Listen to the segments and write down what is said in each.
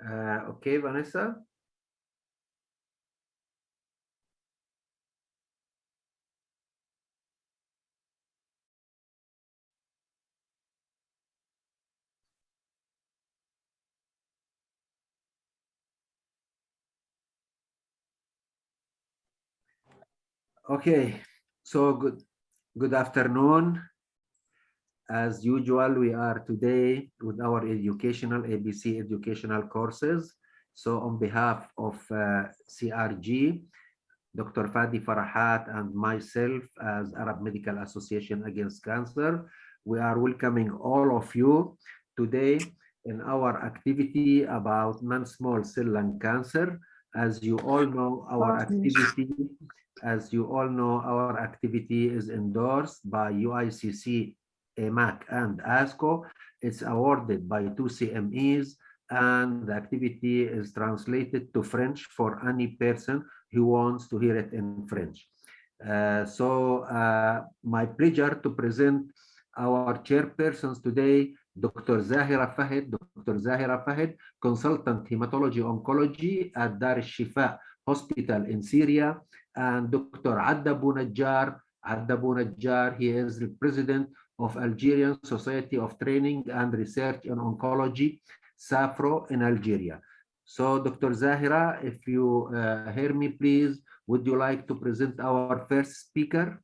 Okay, Vanessa. Okay, so good afternoon. As usual, we are today with our educational ABC educational courses. So on behalf of CRG, Dr. Fadi Farahat and myself as Arab Medical Association Against Cancer, we are welcoming all of you today in our activity about non-small cell lung cancer. As you all know, our activity is endorsed by UICC, AMAC, and ASCO. It's awarded by 2 CMEs, and the activity is translated to French for any person who wants to hear it in French. My pleasure to present our chairpersons today, Dr. Zahira Fahid. Dr. Zahira Fahid, consultant hematology oncology at Dar al-Shifa Hospital in Syria, and Dr. Adda Bounajjar. Adda Bounajjar, he is the president of Algerian Society of Training and Research in Oncology, SAFRO, in Algeria. So, Dr. Zahira, if you hear me, please, would you like to present our first speaker?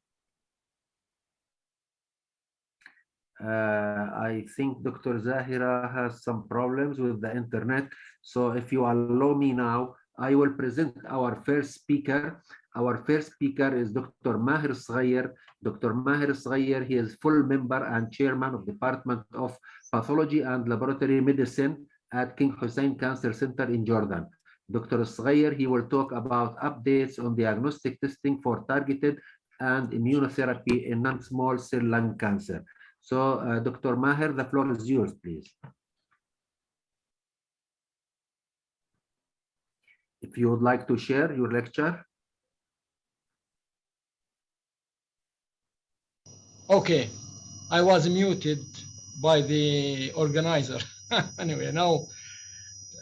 I think Dr. Zahira has some problems with the internet. So if you allow me now, I will present our first speaker. Our first speaker is Dr. Maher Sghair. Dr. Maher Sghair, he is full member and chairman of Department of Pathology and Laboratory Medicine at King Hussein Cancer Center in Jordan. Dr. Sghair, he will talk about updates on diagnostic testing for targeted and immunotherapy in non-small cell lung cancer. So, Dr. Maher, the floor is yours, please. If you would like to share your lecture. Okay, I was muted by the organizer. Anyway, now,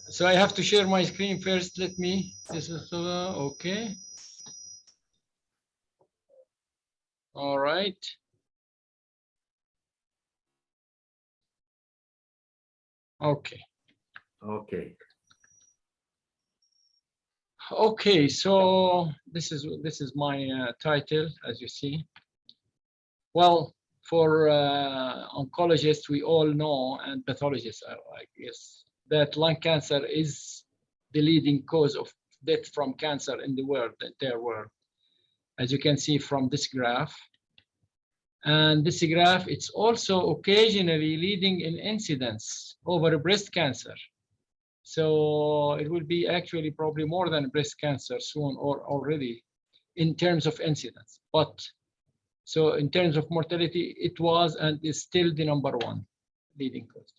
so I have to share my screen first. Let me, this is, okay. All right. Okay. Okay. Okay, so this is my title, as you see. Well, for oncologists, we all know, and pathologists, I guess, that lung cancer is the leading cause of death from cancer in the world, the entire world, as you can see from this graph. And this graph, it's also occasionally leading in incidence over breast cancer. So it will be actually probably more than breast cancer soon or already in terms of incidence. But so in terms of mortality, it was and is still the #1 leading cause.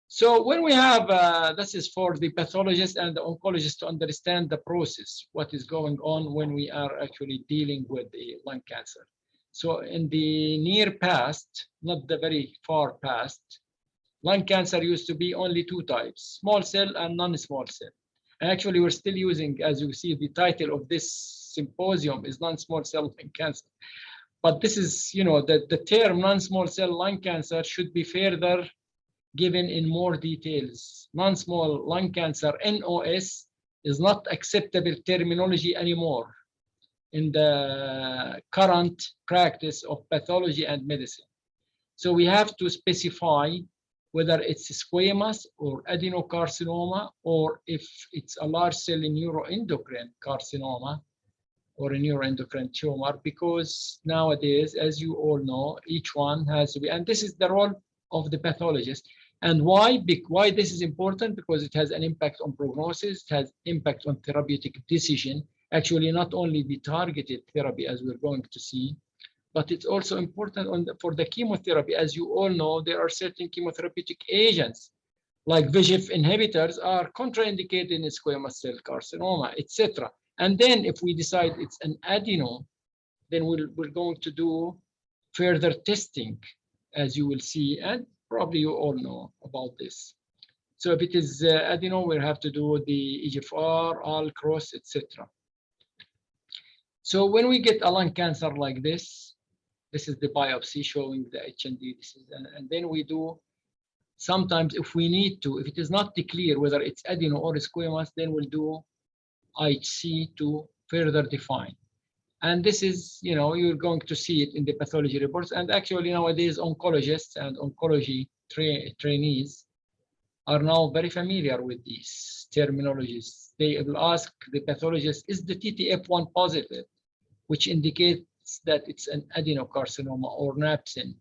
So when we have, this is for the pathologist and the oncologist to understand the process, what is going on when we are actually dealing with the lung cancer. So in the near past, not the very far past, lung cancer used to be only 2 types, small cell and non-small cell. And actually, we're still using, as you see, the title of this symposium is non-small cell lung cancer. But this is, you know, the term non-small cell lung cancer should be further given in more details. Non-small lung cancer, NOS, is not acceptable terminology anymore in the current practice of pathology and medicine. So we have to specify whether it's squamous or adenocarcinoma, or if it's a large cell neuroendocrine carcinoma or a neuroendocrine tumor, because nowadays, as you all know, each one has to be, and this is the role of the pathologist. And why? Why this is important? Because it has an impact on prognosis, it has impact on therapeutic decision, actually not only the targeted therapy, as we're going to see, but it's also important for the chemotherapy. As you all know, there are certain chemotherapeutic agents, like VEGF inhibitors, are contraindicated in squamous cell carcinoma, etc. And then if we decide it's an adeno, then we're going to do further testing, as you will see, and probably you all know about this. So if it is adeno, we have to do the EGFR, ALK, ROS, etc. So when we get a lung cancer like this is the biopsy showing the HND. This is, and then we do, sometimes if we need to, if it is not clear whether it's adeno or squamous, then we'll do IHC to further define. And this is, you know, you're going to see it in the pathology reports. And actually nowadays, oncologists and oncology trainees are now very familiar with these terminologies. They will ask the pathologist, is the TTF1 positive, which indicates that it's an adenocarcinoma, or NAPSIN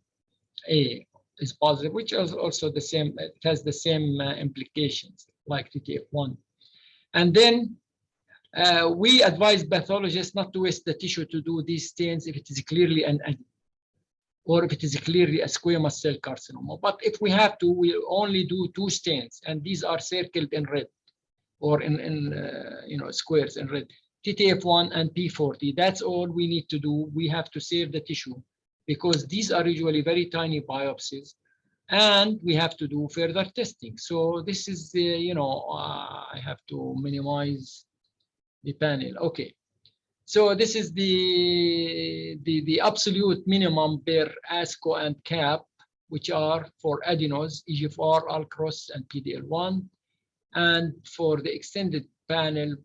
A is positive, which is also the same, it has the same implications like TTF1. And then we advise pathologists not to waste the tissue to do these stains if it is clearly an adeno, or if it is clearly a squamous cell carcinoma. But if we have to, we only do 2 stains, and these are circled in red, or in you know, squares in red. TTF1 and P40, that's all we need to do. We have to save the tissue because these are usually very tiny biopsies, and we have to do further testing. So this is the, you know, I have to minimize the panel. Okay. So this is the absolute minimum per ASCO and CAP, which are for adenos, EGFR, ALK, ROS, and PDL1, and for the extended panel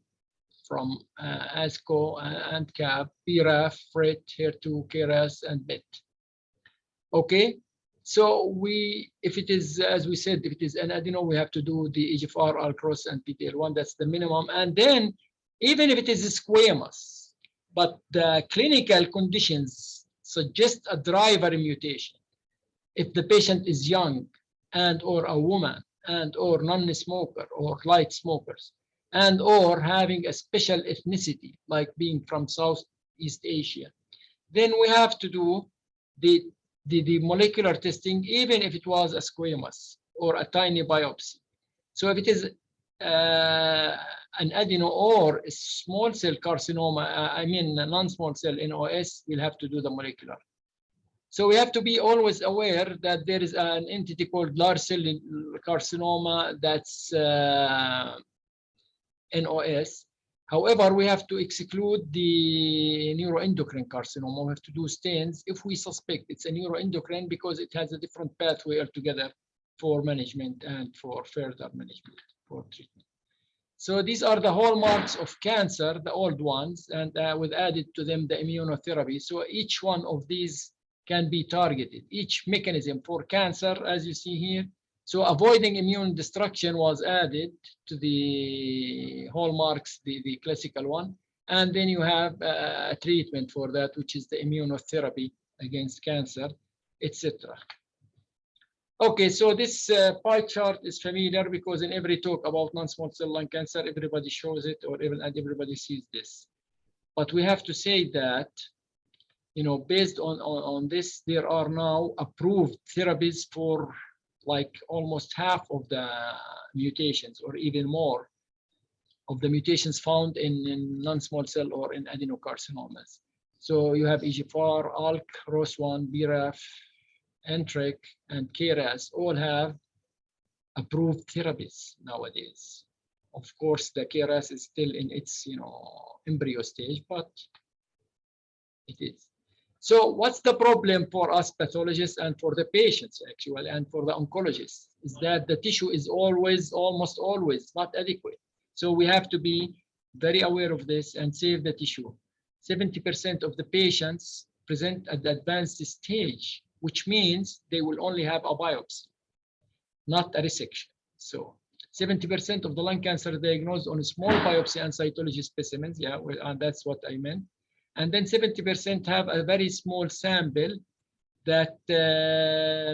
from ASCO and CAP, BRAF, FRET, HER2, KRAS, and MET. Okay, so if it is, as we said, if it is an adeno, we have to do the EGFR, ALK, ROS, and PDL1. That's the minimum. And then, even if it is squamous, but the clinical conditions suggest a driver mutation, if the patient is young and or a woman and or non-smoker or light smokers, and or having a special ethnicity, like being from Southeast Asia, then we have to do the molecular testing, even if it was a squamous or a tiny biopsy. So if it is an adeno or a small cell carcinoma, I mean non-small cell NOS, we'll have to do the molecular. So we have to be always aware that there is an entity called large cell carcinoma that's NOS. However, we have to exclude the neuroendocrine carcinoma. We have to do stains if we suspect it's a neuroendocrine, because it has a different pathway altogether for management and for further management for treatment. So these are the hallmarks of cancer, the old ones, and we've added to them the immunotherapy. So each one of these can be targeted, each mechanism for cancer, as you see here. So avoiding immune destruction was added to the hallmarks, the classical one. And then you have a treatment for that, which is the immunotherapy against cancer, etc. Okay, so this pie chart is familiar because in every talk about non-small cell lung cancer, everybody shows it, or even everybody sees this. But we have to say that, you know, based on this, there are now approved therapies for like almost half of the mutations, or even more of the mutations found in non-small cell or in adenocarcinomas. So you have EGFR, ALK, ROS1, BRAF, NTRK, and KRAS all have approved therapies nowadays. Of course, the KRAS is still in its, you know, embryo stage, but it is. So what's the problem for us pathologists and for the patients, actually, and for the oncologists, is that the tissue is always, almost always, not adequate. So we have to be very aware of this and save the tissue. 70% of the patients present at the advanced stage, which means they will only have a biopsy, not a resection. So 70% of the lung cancer diagnosed on a small biopsy and cytology specimens, yeah, and that's what I meant. And then 70% have a very small sample that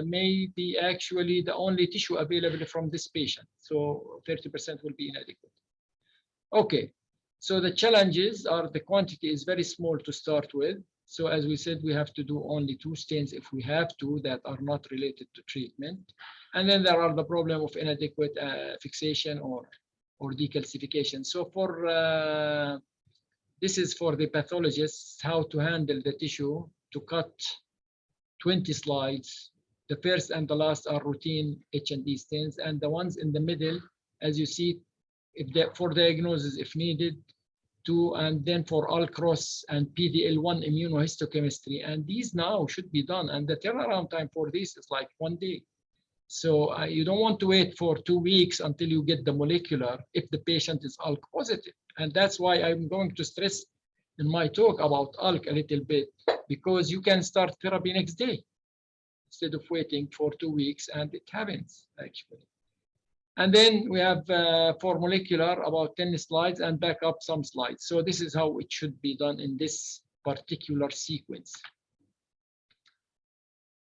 may be actually the only tissue available from this patient. So 30% will be inadequate. Okay, so the challenges are the quantity is very small to start with. So as we said, we have to do only 2 stains if we have to, that are not related to treatment. And then there are the problem of inadequate fixation or decalcification. So for this is for the pathologists, how to handle the tissue, to cut 20 slides, The first and the last are routine H&E stains, and the ones in the middle, as you see, for diagnosis if needed, and then for ALK-ROS and PD-L1 immunohistochemistry. And these now should be done, and the turnaround time for this is like 1 day. So you don't want to wait for 2 weeks until you get the molecular if the patient is ALK positive. And that's why I'm going to stress in my talk about ALK a little bit, because you can start therapy next day instead of waiting for 2 weeks, and it happens actually. And then we have for molecular about 10 slides and back up some slides. So this is how it should be done in this particular sequence.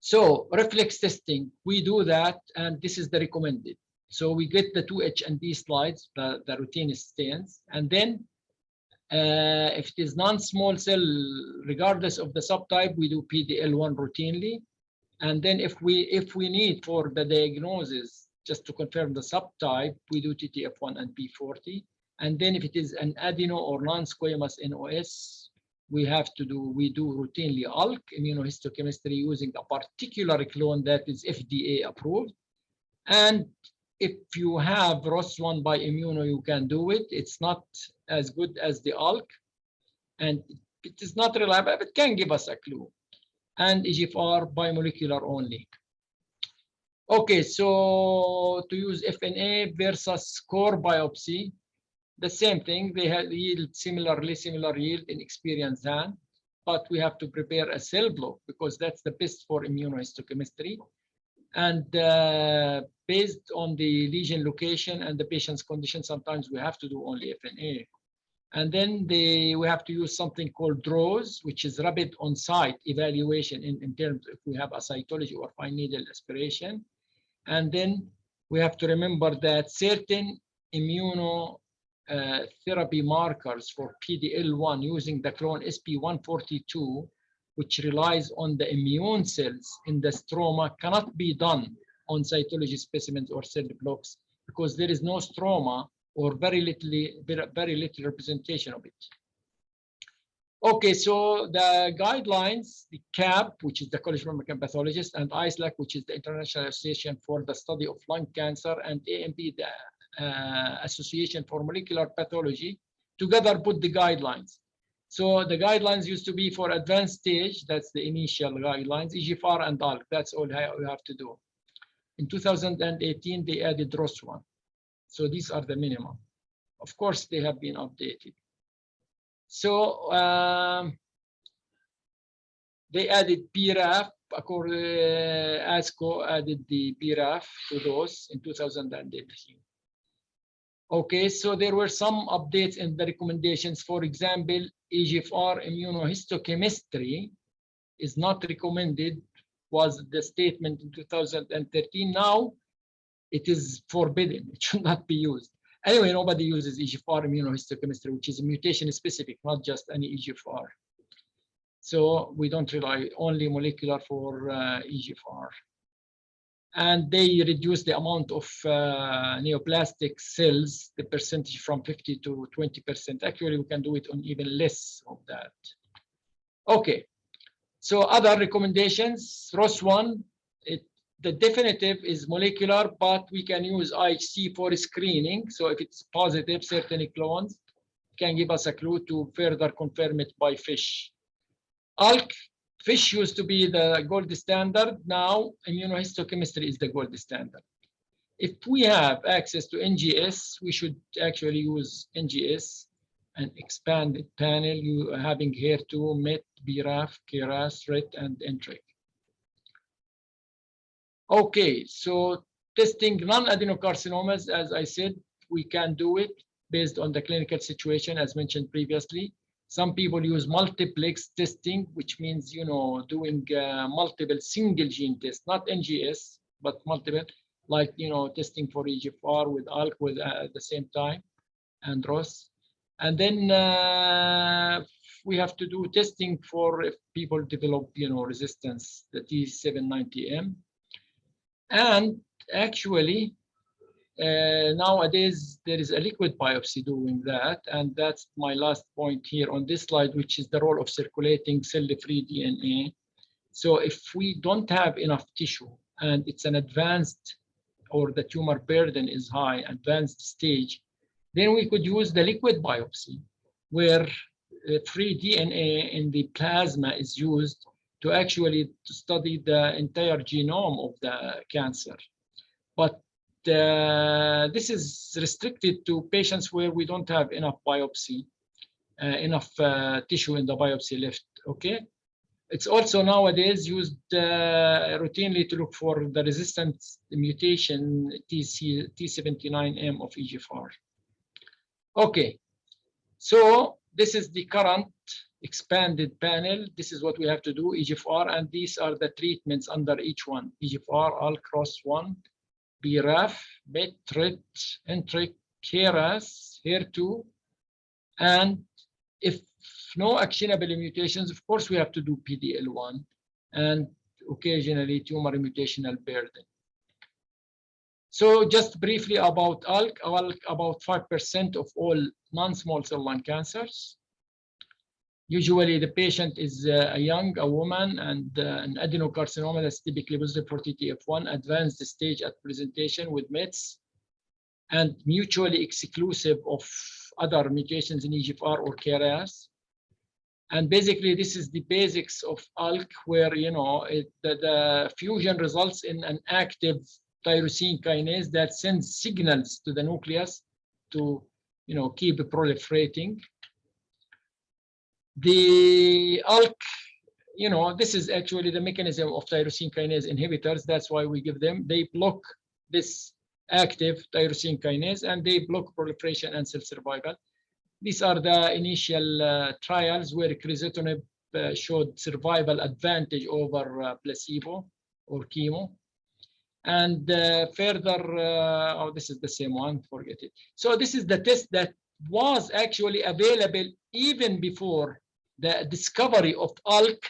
So reflex testing, we do that, and this is the recommended. So we get the 2 H&E slides, the routine stains, and then if it is non-small cell, regardless of the subtype, we do PD-L1 routinely. And then if we need for the diagnosis, just to confirm the subtype, we do TTF1 and P40. And then if it is an adeno or non-squamous NOS, we do routinely ALK immunohistochemistry using a particular clone that is FDA approved. And if you have ROS1 by immuno, you can do it. It's not as good as the ALK, and it is not reliable, but it can give us a clue. And EGFR bimolecular only. Okay, so to use FNA versus core biopsy, the same thing. They have yield similar yield in experienced hand, but we have to prepare a cell block because that's the best for immunohistochemistry. And based on the lesion location and the patient's condition, sometimes we have to do only FNA. And then we have to use something called DROS, which is rapid on-site evaluation in terms if we have a cytology or fine needle aspiration. And then we have to remember that certain immunotherapy markers for PD-L1 using the clone SP142, which relies on the immune cells in the stroma, cannot be done on cytology specimens or cell blocks because there is no stroma or very little representation of it. Okay, so the guidelines, the CAP, which is the College of American Pathologists, and ISLAC, which is the International Association for the Study of Lung Cancer, and AMP, the Association for Molecular Pathology, together put the guidelines. So the guidelines used to be for advanced stage, that's the initial guidelines, EGFR and ALK, that's all you have to do. In 2018, they added ROS1. So these are the minimum. Of course, they have been updated. So they added BRAF, ASCO added the BRAF to those in 2018. Okay, so there were some updates in the recommendations. For example, EGFR immunohistochemistry is not recommended, was the statement in 2013. Now it is forbidden, it should not be used. Anyway, nobody uses EGFR immunohistochemistry, which is mutation specific, not just any EGFR. So we don't rely only molecular for EGFR. And they reduce the amount of neoplastic cells, the percentage from 50 to 20%. Actually, we can do it on even less of that. Okay, so other recommendations, ROS1, the definitive is molecular, but we can use IHC for screening. So if it's positive, certain clones can give us a clue to further confirm it by FISH. ALK, FISH used to be the gold standard. Now immunohistochemistry is the gold standard. If we have access to NGS, we should actually use NGS and expanded panel, you having HER2, MET, BRAF, KRAS, RET, and NTRK. Okay, so testing non-adenocarcinomas, as I said, we can do it based on the clinical situation, as mentioned previously. Some people use multiplex testing, which means, you know, doing multiple single gene tests, not NGS, but multiple, like, you know, testing for EGFR with ALK with at the same time, and ROS. And then we have to do testing for if people develop, you know, resistance, the T790M. And actually, nowadays, there is a liquid biopsy doing that. And that's my last point here on this slide, which is the role of circulating cell-free DNA. So if we don't have enough tissue and it's an advanced, or the tumor burden is high, advanced stage, then we could use the liquid biopsy, where free DNA in the plasma is used to actually study the entire genome of the cancer. But this is restricted to patients where we don't have enough biopsy, enough tissue in the biopsy left, okay? It's also nowadays used routinely to look for the resistant mutation T79M of EGFR. Okay, so this is the current expanded panel. This is what we have to do, EGFR, and these are the treatments under each one. EGFR, ALK, ROS1, BRAF, MET, RET, NTRK, KRAS, HER2, and if no actionable mutations, of course, we have to do PD-L1 and occasionally tumor mutational burden. So just briefly about ALK, about 5% of all non-small cell lung cancers. Usually the patient is a woman, and an adenocarcinoma that's typically positive for TTF1, advanced stage at presentation with METs, and mutually exclusive of other mutations in EGFR or KRAS. And basically, this is the basics of ALK, where the fusion results in an active tyrosine kinase that sends signals to the nucleus to keep proliferating. The ALK, this is actually the mechanism of tyrosine kinase inhibitors. That's why we give them. They block this active tyrosine kinase, and they block proliferation and cell survival. These are the initial trials where crizotinib showed survival advantage over placebo or chemo. And further, this is the same one, forget it. So this is the test that was actually available even before the discovery of ALK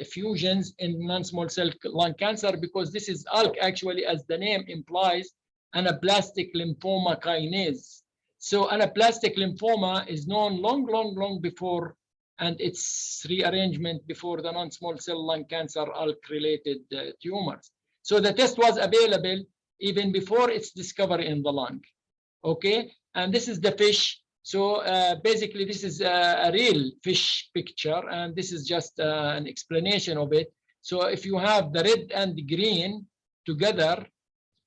fusions in non-small cell lung cancer, because this is ALK actually, as the name implies, anaplastic lymphoma kinase. So anaplastic lymphoma is known long before, and its rearrangement before the non-small cell lung cancer ALK-related tumors. So the test was available even before its discovery in the lung. Okay, and this is the fish. So basically, this is a real fish picture, and this is just an explanation of it. So if you have the red and the green together,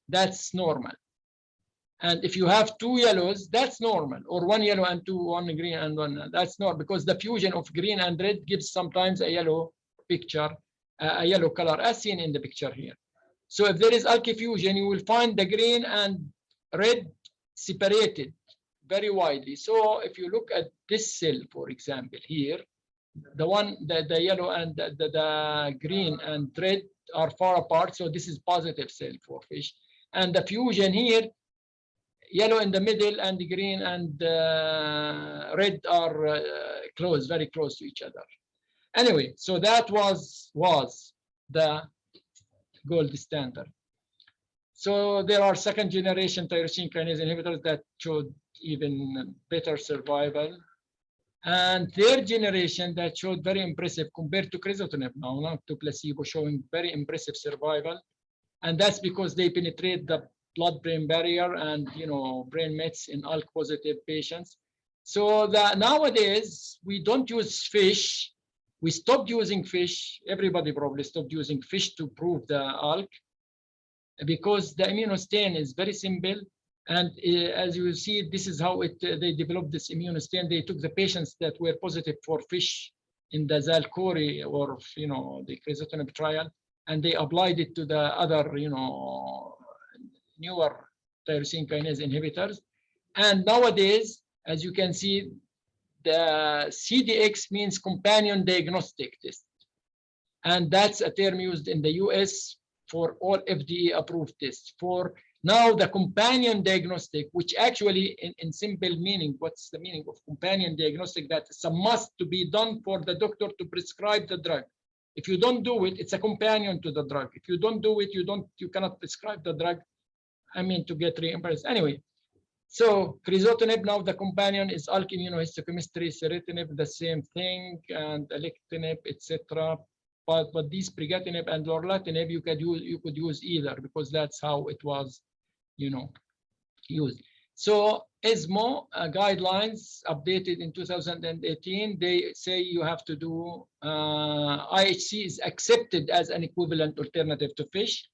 that's normal. And if you have two yellows, that's normal, or one yellow and one green and one, that's normal, because the fusion of green and red gives sometimes a yellow picture, a yellow color, as seen in the picture here. So if there is ALK fusion, you will find the green and red separated very widely. So if you look at this cell, for example, here, the yellow and the green and red are far apart. So this is positive cell for fish. And the fusion here, yellow in the middle and the green and red are close, very close to each other. Anyway, so that was the gold standard. So there are second generation tyrosine kinase inhibitors that showed even better survival, and third generation that showed very impressive compared to crizotinib now, not to placebo, showing very impressive survival. And that's because they penetrate the blood-brain barrier and brain mets in ALK positive patients. So that nowadays we don't use fish. We stopped using fish. Everybody probably stopped using fish to prove the ALK, because the immunostain is very simple. And as you will see, this is how they developed this immunostain. They took the patients that were positive for fish in the Xalkori or the crizotinib trial, and they applied it to the other newer tyrosine kinase inhibitors. And nowadays, as you can see, the CDX means companion diagnostic test. And that's a term used in the US for all FDA approved tests. For now, the companion diagnostic, which actually in simple meaning, what's the meaning of companion diagnostic? That it's a must to be done for the doctor to prescribe the drug. If you don't do it, it's a companion to the drug. If you don't do it, you cannot prescribe the drug, to get reimbursed. Anyway, so crizotinib, now the companion is ALK immunohistochemistry, ceritinib, the same thing, and alectinib, etc. but these brigatinib and lorlatinib you could use either, because that's how it was, you know, used. So ESMO guidelines updated in 2018, they say you have to do IHC is accepted as an equivalent alternative to fish.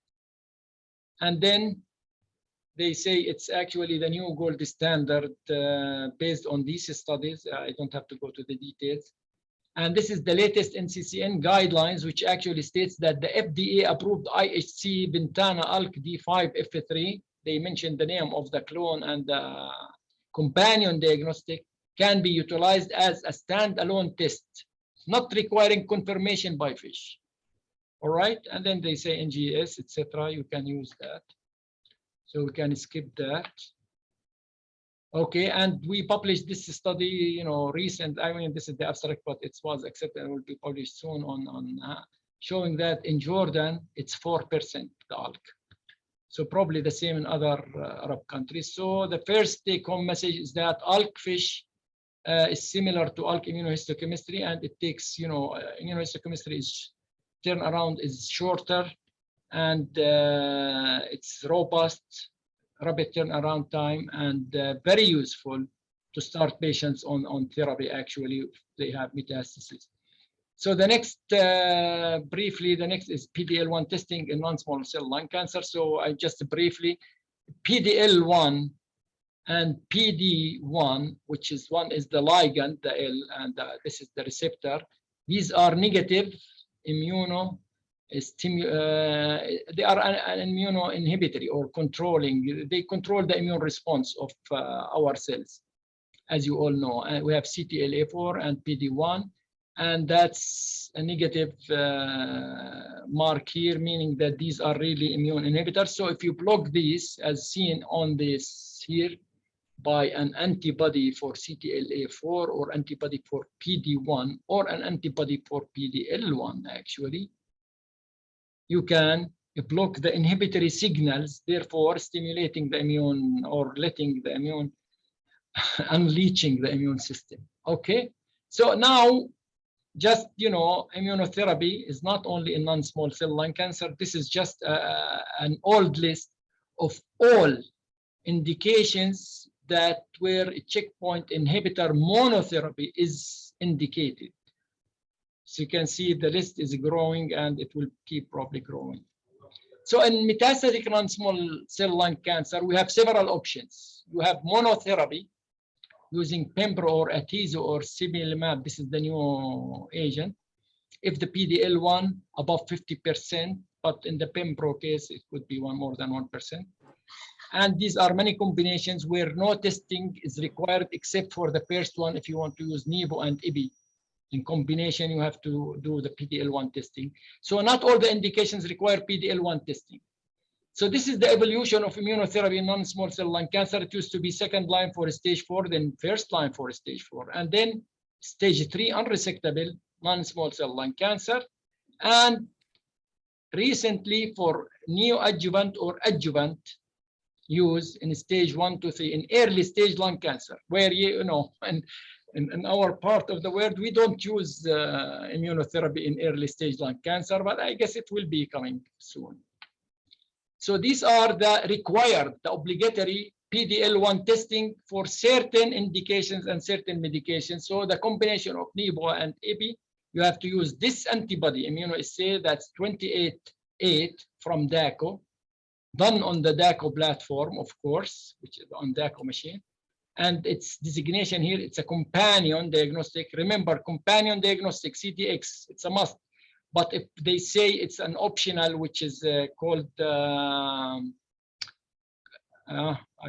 And then they say it's actually the new gold standard based on these studies. I don't have to go to the details. And this is the latest NCCN guidelines, which actually states that the FDA approved IHC Bintana ALK D5F3. They mentioned the name of the clone and the companion diagnostic can be utilized as a standalone test, not requiring confirmation by fish. All right, and then they say NGS, etc. You can use that. So we can skip that. Okay, and we published this study, you know, recent. I mean, this is the abstract, but it was accepted and will be published soon on showing that in Jordan it's 4% the ALK. So probably the same in other Arab countries. So the first take-home message is that ALK fish is similar to ALK immunohistochemistry, and it takes, you know, immunohistochemistry is turnaround is shorter, and it's robust, rapid turnaround time, and very useful to start patients on therapy. Actually, if they have metastasis. So the next, briefly, the next is PD-L1 testing in non-small cell lung cancer. So I just briefly, PD-L1 and PD-1, which is one is the ligand, the L, and this is the receptor. These are negative immuno. They are an immunoinhibitory or controlling. They control the immune response of our cells, as you all know. And we have CTLA4 and PD-1. And that's a negative mark here, meaning that these are really immune inhibitors. So if you block these, as seen on this here, by an antibody for CTLA4 or antibody for PD-1 or an antibody for PD-L1, actually, you can block the inhibitory signals, therefore stimulating the immune or letting the immune, unleashing the immune system. Okay, so now, just, you know, immunotherapy is not only in non-small cell lung cancer. This is just an old list of all indications that where a checkpoint inhibitor monotherapy is indicated. So you can see the list is growing, and it will keep probably growing. So in metastatic non-small cell lung cancer, we have several options. You have monotherapy, using pembro or atezo or similimab. This is the new agent. If the PD-L1 above 50%, but in the pembro case, it could be more than 1%. And these are many combinations where no testing is required except for the first one. If you want to use Nivo and Ipi in combination, you have to do the PD-L1 testing. So not all the indications require PD-L1 testing. So this is the evolution of immunotherapy in non-small cell lung cancer. It used to be second line for stage 4, then first line for stage 4, and then stage 3 unresectable non-small cell lung cancer. And recently for neoadjuvant or adjuvant use in stage 1 to 3 in early stage lung cancer, where, you know, and in our part of the world, we don't use immunotherapy in early stage lung cancer, but I guess it will be coming soon. So these are the required, the obligatory PD-L1 testing for certain indications and certain medications. So the combination of Nivo and Ipi, you have to use this antibody immunoassay, that's 28-8 from DACO, done on the DACO platform, of course, which is on DACO machine. And its designation here, it's a companion diagnostic. Remember, companion diagnostic, CDX, it's a must. But if they say it's an optional, which is called, I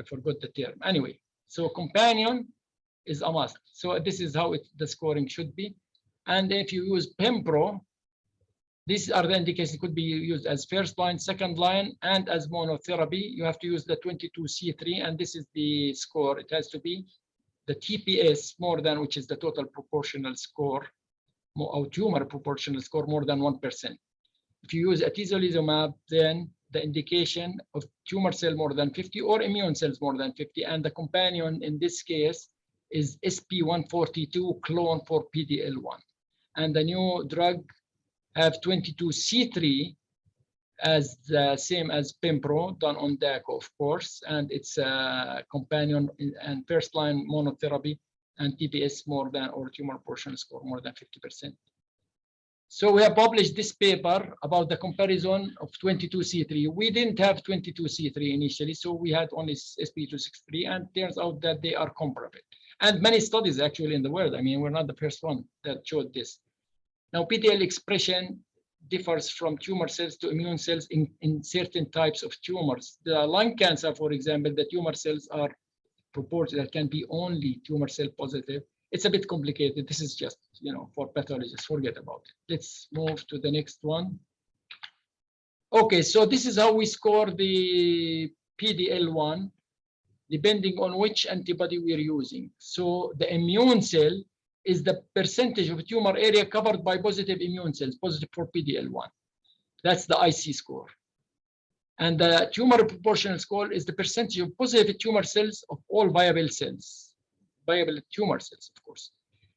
forgot the term. Anyway, so companion is a must. So this is how the scoring should be. And if you use Pembro, these are the indications. It could be used as first line, second line, and as monotherapy. You have to use the 22C3, and this is the score. It has to be the TPS more than, which is the total proportional score, or tumor proportional score, more than 1%. If you use atezolizumab, then the indication of tumor cell more than 50 or immune cells more than 50, and the companion in this case is SP142 clone for PD-L1. And the new drug have 22C3 as the same as Pembro, done on DACO, of course, and it's a companion and first-line monotherapy, and TPS more than, or tumor proportion score more than 50%. So we have published this paper about the comparison of 22C3. We didn't have 22C3 initially, so we had only SP263, and turns out that they are comparable. And many studies actually in the world. I mean, we're not the first one that showed this. Now, PDL expression differs from tumor cells to immune cells in certain types of tumors. The lung cancer, for example, the tumor cells are proportional, that can be only tumor cell positive. It's a bit complicated. This is just, you know, for pathologists, forget about it. Let's move to the next one. Okay, so this is how we score the PDL1, depending on which antibody we're using. So the immune cell is the percentage of tumor area covered by positive immune cells, positive for PDL1. That's the IC score. And the tumor proportional score is the percentage of positive tumor cells of all viable cells, viable tumor cells, of course.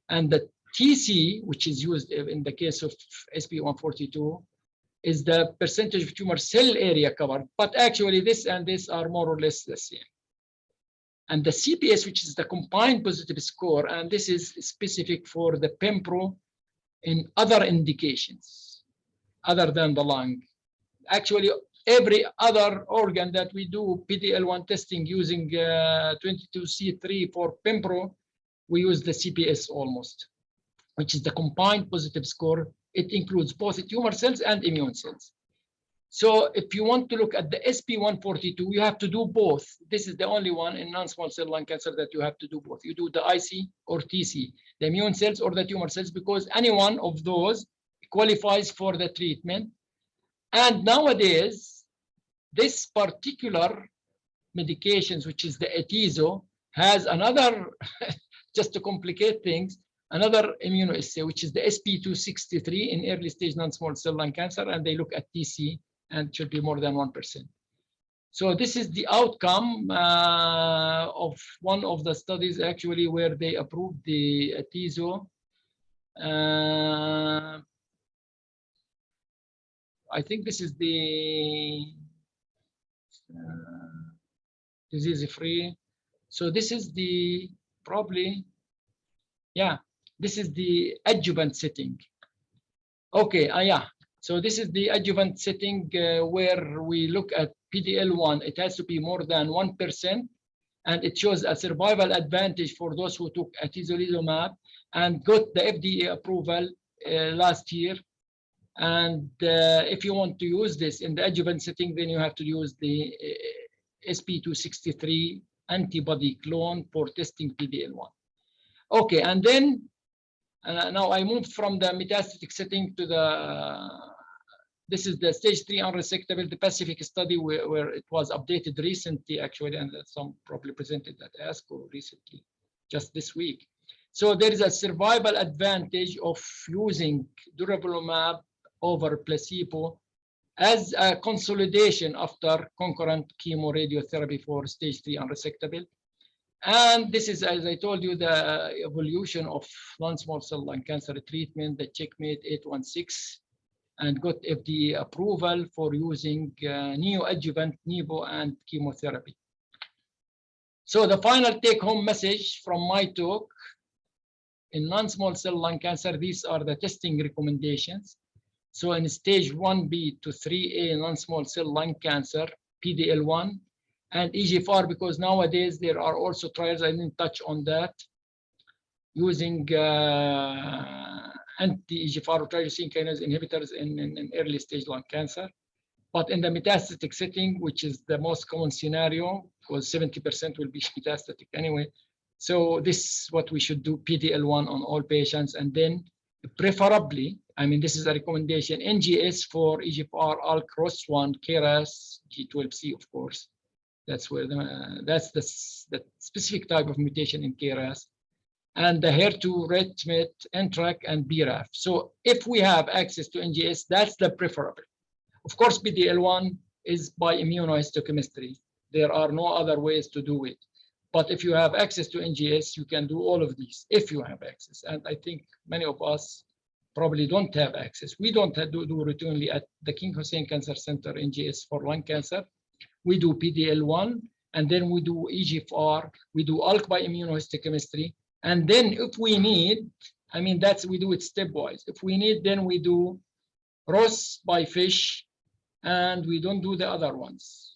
And the TC, which is used in the case of SP142, is the percentage of tumor cell area covered. But actually, this and this are more or less the same. And the CPS, which is the combined positive score, and this is specific for the Pembro in other indications other than the lung. Actually, every other organ that we do PDL1 testing using 22C3 for Pembro, we use the CPS almost, which is the combined positive score. It includes both tumor cells and immune cells. So if you want to look at the SP142, you have to do both. This is the only one in non-small cell lung cancer that you have to do both. You do the IC or TC, the immune cells or the tumor cells, because any one of those qualifies for the treatment. And nowadays, this particular medications, which is the atezo, has another, just to complicate things, another immunoassay, which is the SP263 in early stage non-small cell lung cancer, and they look at TC, and should be more than 1%. So this is the outcome of one of the studies actually where they approved the atezo. I think this is the disease-free. So this is the probably, yeah, this is the adjuvant setting. Okay, yeah. So this is the adjuvant setting where we look at PDL1. It has to be more than 1%, and it shows a survival advantage for those who took atezolizumab and got the FDA approval last year. And if you want to use this in the adjuvant setting, then you have to use the SP263 antibody clone for testing PDL1. Okay, and then now I moved from the metastatic setting to the, this is the stage 3 unresectable, the Pacific study where it was updated recently actually, and some probably presented at ASCO recently, just this week. So there is a survival advantage of using durvalumab over placebo as a consolidation after concurrent chemoradiotherapy for stage 3 unresectable. And this is, as I told you, the evolution of non-small cell lung cancer treatment, the Checkmate 816, and got FDA approval for using neoadjuvant nivo and chemotherapy. So the final take-home message from my talk, in non-small cell lung cancer, these are the testing recommendations. So in stage 1B to 3A non-small cell lung cancer, PDL1, and EGFR, because nowadays there are also trials, I didn't touch on that, using anti-EGFR tyrosine kinase inhibitors in early stage lung cancer. But in the metastatic setting, which is the most common scenario, because 70% will be metastatic anyway. So this is what we should do, PDL1 on all patients, and then preferably, I mean, this is a recommendation, NGS for EGFR, ALK, ROS1, KRAS, G12C, of course. That's where that's the specific type of mutation in KRAS, and the HER2, RET, MET, NTRK, and BRAF. So if we have access to NGS, that's the preferable. Of course, PDL1 is by immunohistochemistry. There are no other ways to do it. But if you have access to NGS, you can do all of these if you have access. And I think many of us probably don't have access. We don't do routinely at the King Hussein Cancer Center NGS for lung cancer. We do PD-L1, and then we do EGFR, we do ALK by immunohistochemistry. And then if we need, I mean, we do it stepwise. If we need, then we do ROS by FISH, and we don't do the other ones.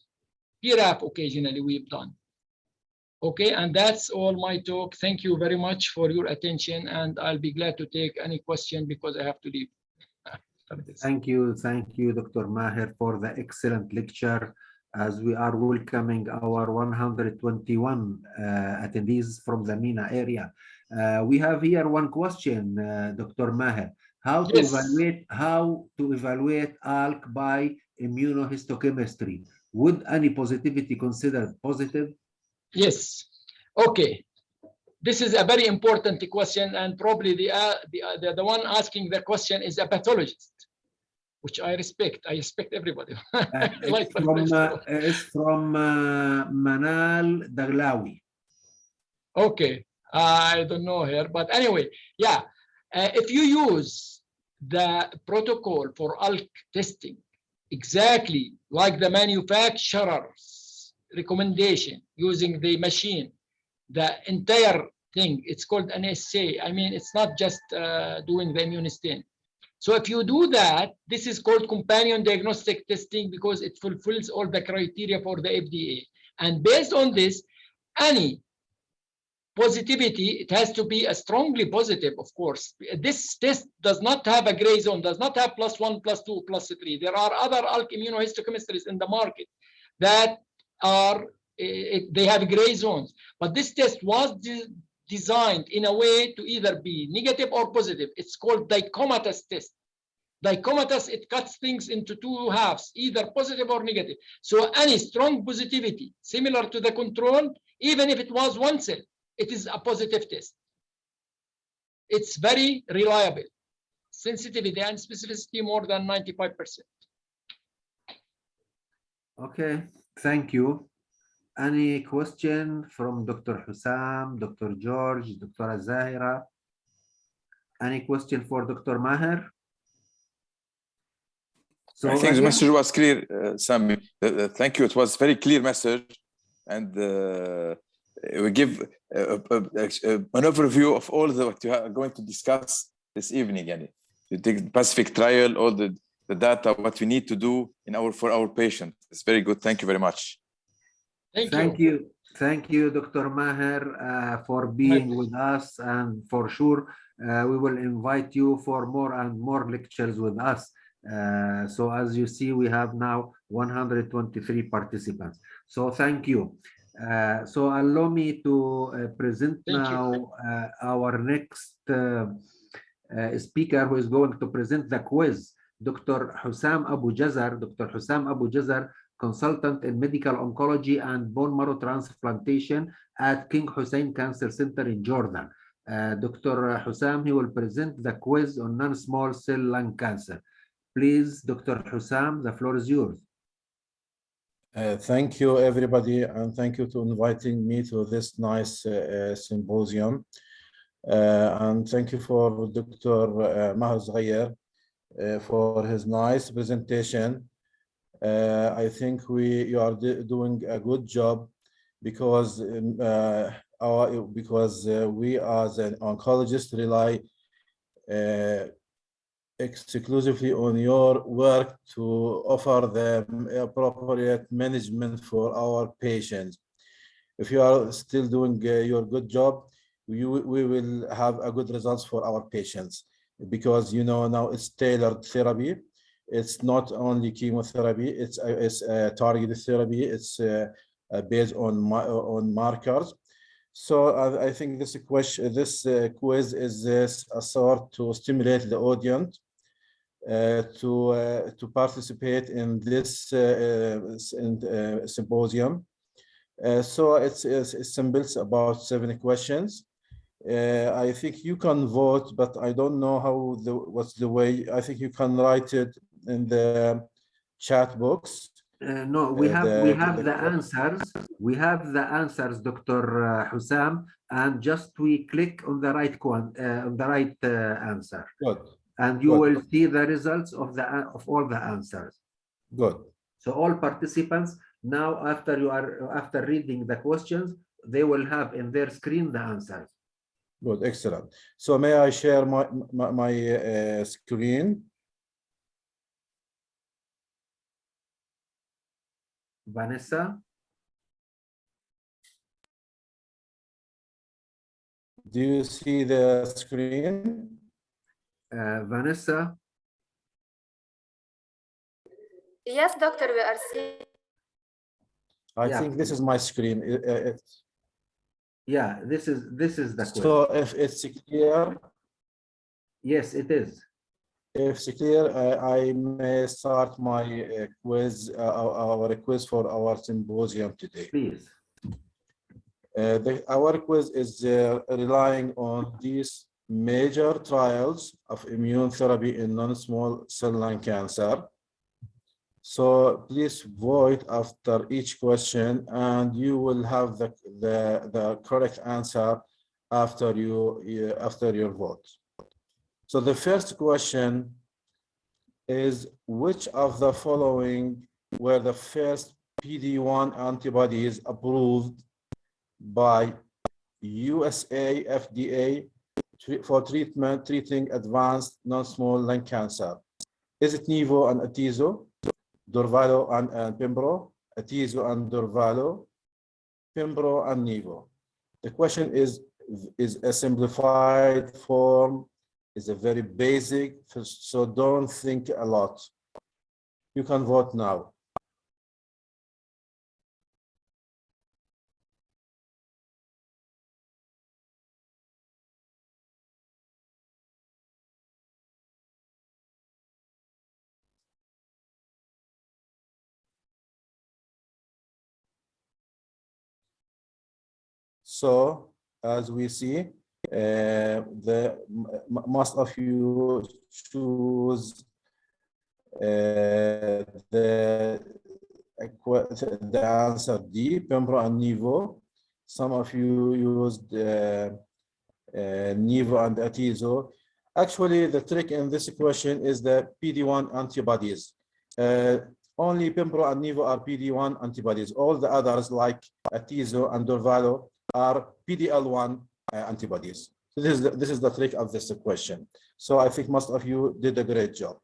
PRAP occasionally we've done. Okay, and that's all my talk. Thank you very much for your attention, and I'll be glad to take any question because I have to leave. Thank you, Dr. Maher, for the excellent lecture. As we are welcoming our 121 attendees from the MENA area. We have here one question, Dr. Maher. How to evaluate ALK by immunohistochemistry? Would any positivity considered positive? Yes. Okay. This is a very important question, and probably the one asking the question is a pathologist, which I respect. I respect everybody. It's from Manal Daglawi. Okay. I don't know her, but anyway, yeah. If you use the protocol for ALK testing exactly like the manufacturer's recommendation, using the machine, the entire thing, it's called an assay. I mean, it's not just doing the immunostain. So if you do that, this is called companion diagnostic testing because it fulfills all the criteria for the FDA. And based on this, any positivity, it has to be a strongly positive, of course. This test does not have a gray zone, does not have +1, +2, +3. There are other ALK immunohistochemistries in the market that are, they have gray zones. But this test was designed in a way to either be negative or positive. It's called dichomatous test. Dichomatous, it cuts things into two halves, either positive or negative. So any strong positivity, similar to the control, even if it was one cell, it is a positive test. It's very reliable. Sensitivity and specificity more than 95%. Okay, thank you. Any question from Dr. Hussam, Dr. George, Dr. Zahira? Any question for Dr. Maher? So I think the message was clear, Sami. Thank you. It was a very clear message, and we give an overview of all what you are going to discuss this evening. Yani. You take the Pacific trial, all the data, what we need to do for our patients. It's very good. Thank you very much. Thank you. Thank you, Dr. Maher, for being with us, and for sure we will invite you for more and more lectures with us. So as you see, we have now 123 participants. So thank you. So allow me to present now our next speaker, who is going to present the quiz, Dr. Hussam Abu Jazar. Dr. Hussam Abu Jazar, consultant in medical oncology and bone marrow transplantation at King Hussein Cancer Center in Jordan. Dr. Hussam, he will present the quiz on non-small cell lung cancer. Please, Dr. Hussam, the floor is yours. Thank you, everybody, and thank you to inviting me to this nice symposium. And thank you for Dr. Maher Zghayer for his nice presentation. I think you are doing a good job because we as an oncologist rely exclusively on your work to offer the appropriate management for our patients. If you are still doing your good job, we will have a good results for our patients, because you know now it's tailored therapy. It's not only chemotherapy, it's targeted therapy. It's based on markers. So I think this quiz is a sort to stimulate the audience to participate in this symposium. So it's simple. It's about 7 questions. I think you can vote, but I don't know what's the way. I think you can write it in the chat box. No, we have the answers. We have the answers, Dr. Hussam, and just we click on the right answer. Good. and you Good. will see the results of all the answers. Good. So all participants now, after reading the questions, they will have in their screen the answers. Good. Excellent. So may I share my screen? Vanessa, Do you see the screen? Vanessa, Yes, doctor, we are seeing. I Yeah, think this is my screen. yeah, this is the quiz. So if it's clear, Yes, it is. if it's clear, I may start my quiz, our quiz for our symposium today. Please. Our quiz is relying on these major trials of immunotherapy in non-small cell lung cancer. So please vote after each question, and you will have the correct answer after your vote. So the first question is, which of the following were the first PD-1 antibodies approved by USA FDA for treating advanced non-small lung cancer? Is it Nivo and Atezo, Durvallo and Pembro, Atezo and Durvallo, Pembro and Nivo? The question is a simplified form, is a very basic, so don't think a lot. You can vote now. So, as we see, most of you choose the answer D, Pembro and Nivo. Some of you used Nivo and Atezo. Actually, the trick in this question is the PD-1 antibodies. Only Pembro and Nivo are PD-1 antibodies. All the others, like Atezo and Durvallo, are PD-L1 antibodies. So this is the trick of this question. So I think most of you did a great job.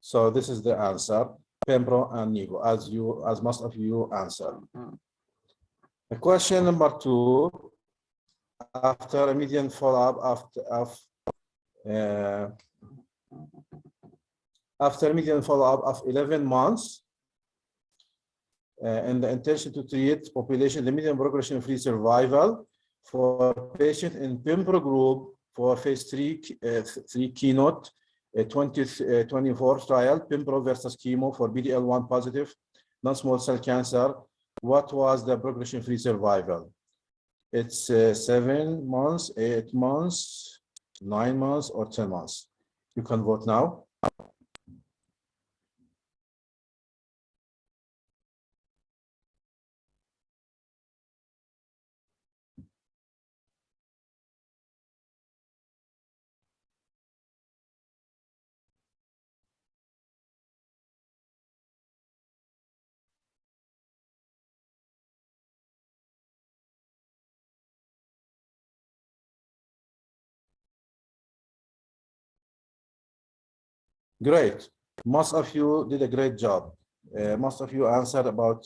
So this is the answer, Pembro and Nivo, as most of you answered. The question number 2, after a median follow-up after median follow-up of 11 months, and the intention to treat population, the median progression-free survival for patient in Pembro group for phase 3 keynote 2024 trial, Pembro versus chemo for PD-L1 positive non-small cell cancer. What was the progression-free survival? It's 7 months, 8 months, 9 months, or 10 months. You can vote now. Great. Most of you did a great job. Most of you answered about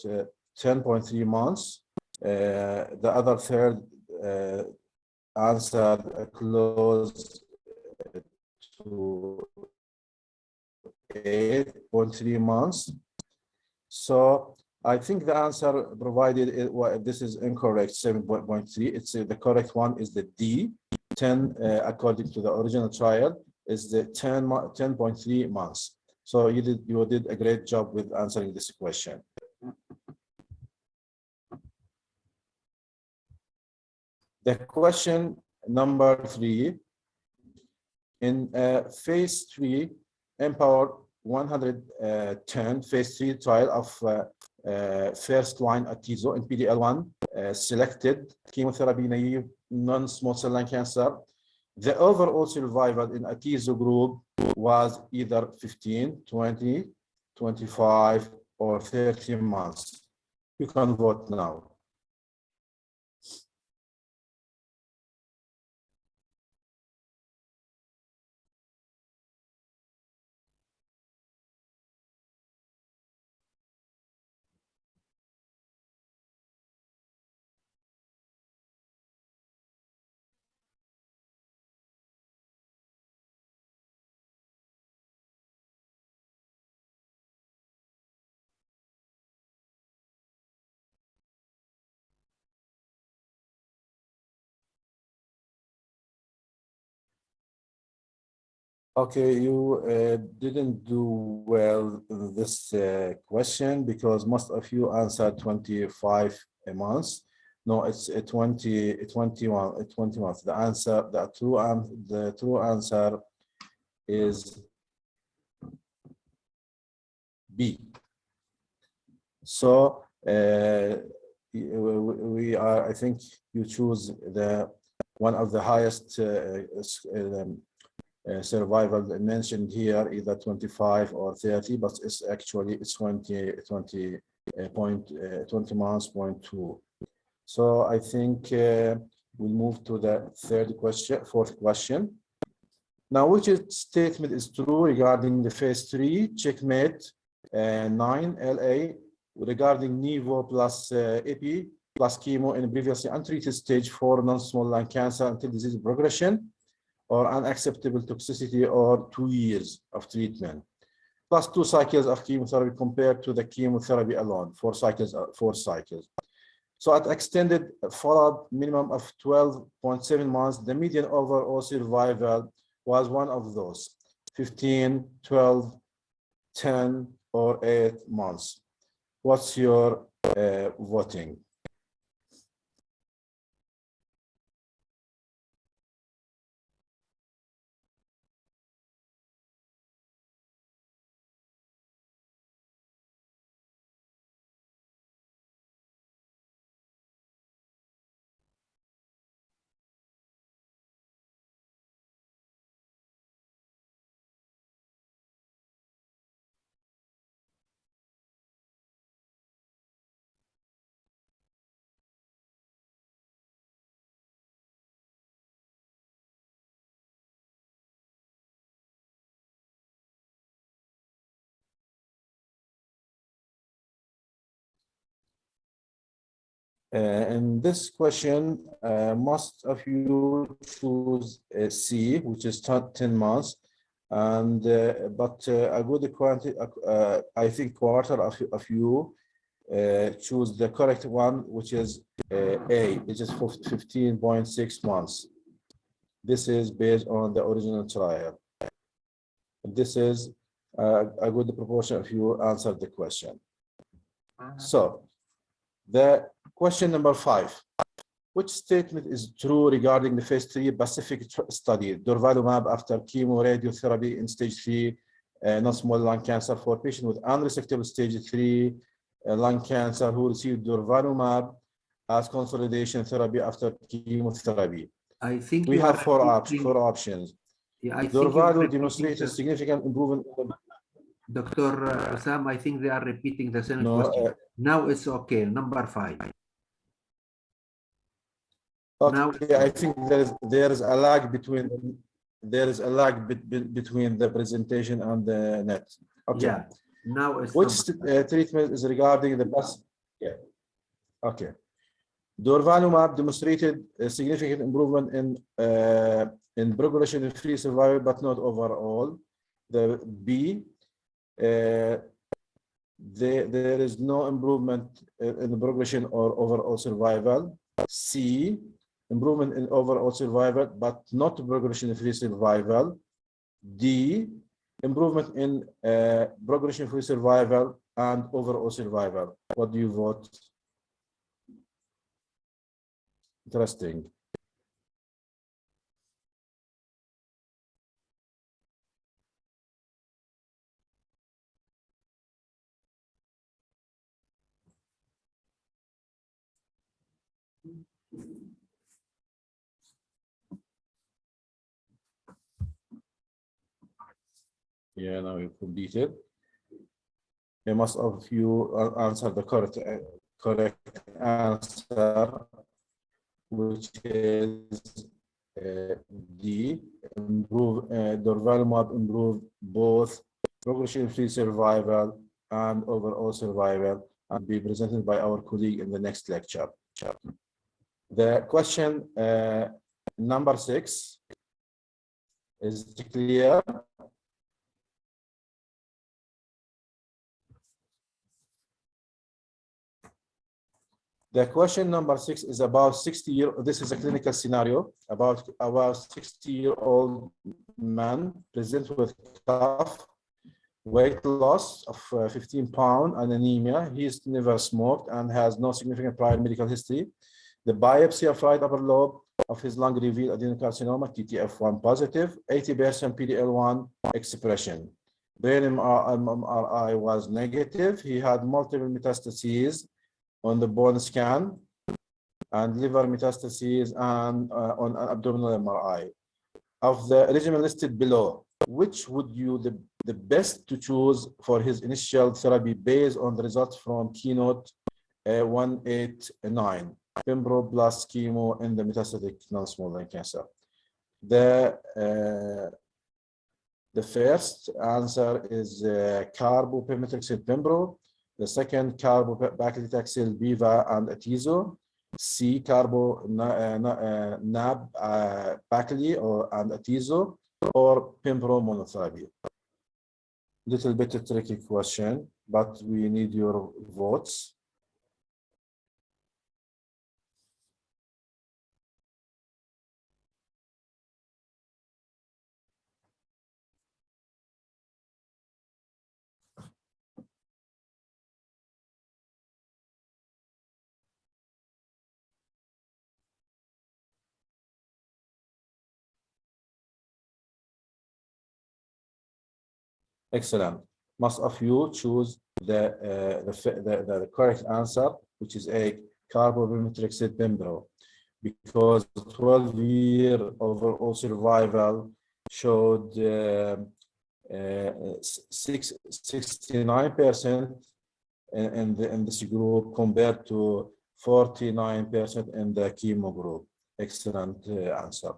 10.3 months. The other third answered close to 8.3 months. So I think the answer provided, this is incorrect, 7.3. It's the correct one is the D, 10 according to the original trial. Is the 10.3 months. So you did a great job with answering this question. The question number 3, in phase 3 Empower 110 phase 3 trial of first-line atezo in PD-L1 selected chemotherapy naive non-small cell lung cancer. The overall survival in atezo group was either 15, 20, 25, or 30 months. You can vote now. Okay, you didn't do well in this question because most of you answered 25 months. No, it's 21 months. The answer, the true answer is B. So we are, I think you choose the one of the highest survival mentioned here, either 25 or 30, but it's actually 20 months, 0.2. So I think we'll move to the fourth question. Now, which statement is true regarding the phase 3 checkmate 9 LA regarding Nivo plus Epi plus chemo in previously untreated stage 4 non-small lung cancer until disease progression, or unacceptable toxicity, or 2 years of treatment, plus 2 cycles of chemotherapy compared to the chemotherapy alone, 4 cycles. So at extended follow-up minimum of 12.7 months, the median overall survival was one of those, 15, 12, 10, or 8 months. What's your voting? In this question, most of you choose C, which is 10 months, and but a good quantity, I think quarter of you choose the correct one, which is A, which is 15.6 months. This is based on the original trial. This is a good proportion of you answered the question. So the question number 5, which statement is true regarding the phase 3 Pacific study, durvalumab after chemoradiotherapy in stage 3 non-small lung cancer for patients with unresectable stage 3 lung cancer who received durvalumab as consolidation therapy after chemotherapy? I think We you have are four repeating- options. Yeah, I think you are Durvalumab repeating demonstrated the- significant improvement. Dr. Sam, I think they are repeating the same No, question. Now it's okay. Number 5. Now okay, I think there is a lag between the presentation and the net. Okay. yeah. Now it's Which number treatment is regarding the bus? Yeah. Okay. Durvalumab demonstrated a significant improvement in progression-free survival, but not overall. The B. There is no improvement in the progression or overall survival. C, improvement in overall survival, but not progression-free survival. D, improvement in progression-free survival and overall survival. What do you vote? Interesting. Yeah, now you completed. Most of you answered the correct answer, which is D. Improve durvalumab improve both progression-free survival and overall survival, and be presented by our colleague in the next lecture. The question number 6 is clear. The question number 6 is about 60-year. This is a clinical scenario about 60-year-old man present with cough, weight loss of 15 pounds and anemia. He's never smoked and has no significant prior medical history. The biopsy of right upper lobe of his lung revealed adenocarcinoma, TTF1 positive, 80% PD-L1 expression. Brain MRI was negative. He had multiple metastases on the bone scan and liver metastases and on an abdominal MRI. Of the regimen listed below, which would you the best to choose for his initial therapy based on the results from Keynote 189, Pembro plus chemo in the metastatic non-small cell lung cancer? The first answer is carbopemetrexed Pembro. The second, carbopaclitaxel, Biva, and Atezo. C, carbo nab pacli and Atezo, or Pembro monotherapy. Little bit of tricky question, but we need your votes. Excellent. Most of you choose the correct answer, which is A, carbopemetrexed Pembro, because 12-year overall survival showed 69% in this group compared to 49% in the chemo group. Excellent answer.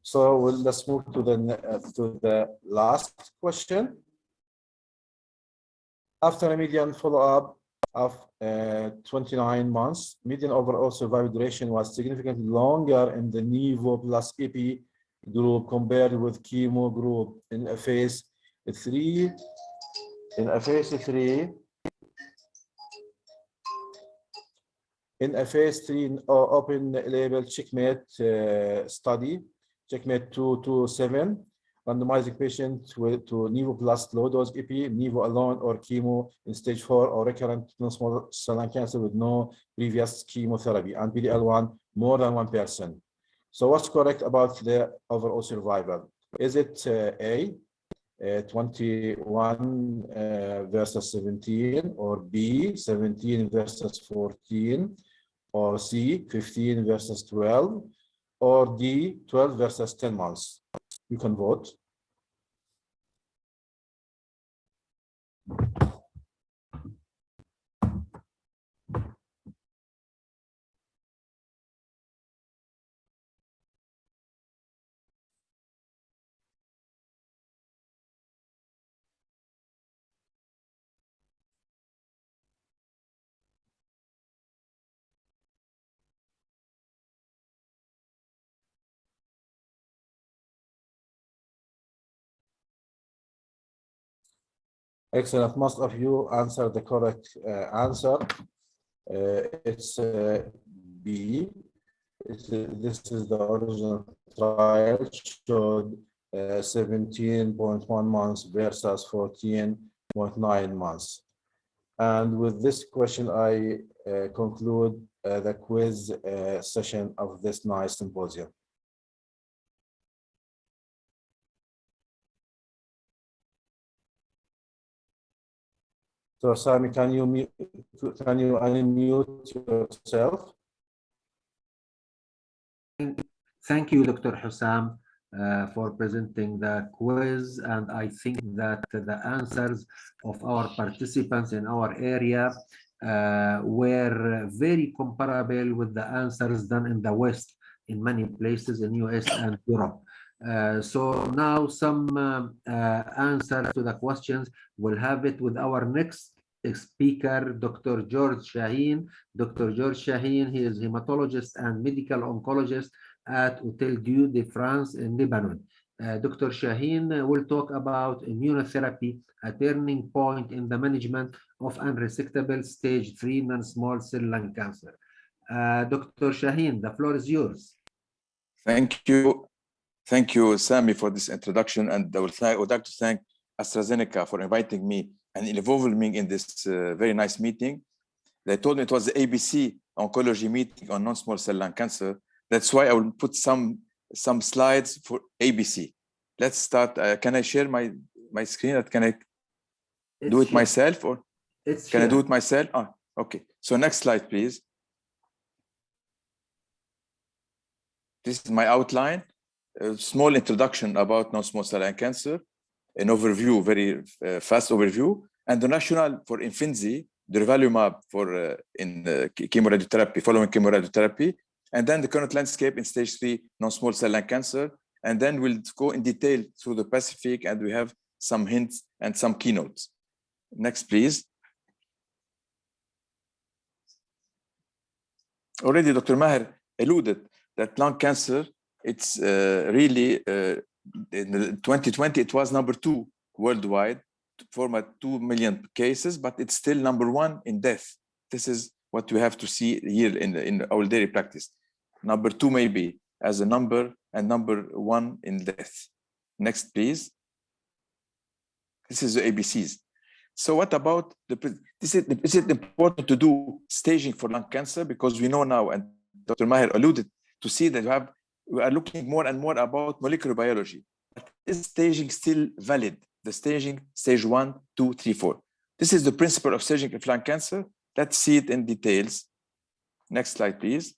So let's move to the last question. After a median follow-up of 29 months, median overall survival duration was significantly longer in the Nivo plus Ipi group compared with chemo group in a phase 3. In a phase 3 open label checkmate study, checkmate 227, randomizing patients to Nivo plus low dose Ipi, Nivo alone, or chemo in stage 4 or recurrent non-small cell lung cancer with no previous chemotherapy, and PD-L1 more than 1%. So what's correct about the overall survival? Is it A, 21 versus 17, or B, 17 versus 14, or C, 15 versus 12, or D, 12 versus 10 months? You can vote. Excellent. Most of you answered the correct answer. It's B. This is the original trial, showed 17.1 months versus 14.9 months. And with this question, I conclude the quiz session of this nice symposium. So Sami, can you unmute yourself? Thank you, Dr. Hussam, for presenting the quiz. And I think that the answers of our participants in our area were very comparable with the answers done in the West, in many places in US and Europe. So now some answer to the questions. We'll have it with our next speaker, Dr. George Shaheen. Dr. George Shaheen, he is hematologist and medical oncologist at Hotel Dieu de France in Lebanon. Dr. Shaheen will talk about immunotherapy, a turning point in the management of unresectable stage 3 non-small cell lung cancer. Dr. Shaheen, the floor is yours. Thank you. Thank you, Sami, for this introduction. And I would like to thank AstraZeneca for inviting me and involving me in this very nice meeting. They told me it was the ABC Oncology meeting on non-small cell lung cancer. That's why I will put some slides for ABC. Let's start. Can I share my screen? Can I do it myself, or can I do it myself? Oh, okay. So next slide, please. This is my outline. A small introduction about non-small cell lung cancer, an overview, very fast overview, and the rationale for Imfinzi, durvalumab for chemoradiotherapy, following chemoradiotherapy, and then the current landscape in stage 3 non-small cell lung cancer. And then we'll go in detail through the Pacific, and we have some hints and some keynotes. Next, please. Already Dr. Maher alluded that lung cancer, it's really, in 2020, it was number 2 worldwide for 2 million cases, but it's still number 1 in death. This is what we have to see here in our daily practice. Number 2 maybe as a number, and number 1 in death. Next, please. This is the ABCs. So what about is it important to do staging for lung cancer? Because we know now, and Dr. Maher alluded to see that we are looking more and more about molecular biology. But is staging still valid? The staging, stage 1, 2, 3, 4. This is the principle of staging of lung cancer. Let's see it in details. Next slide, please.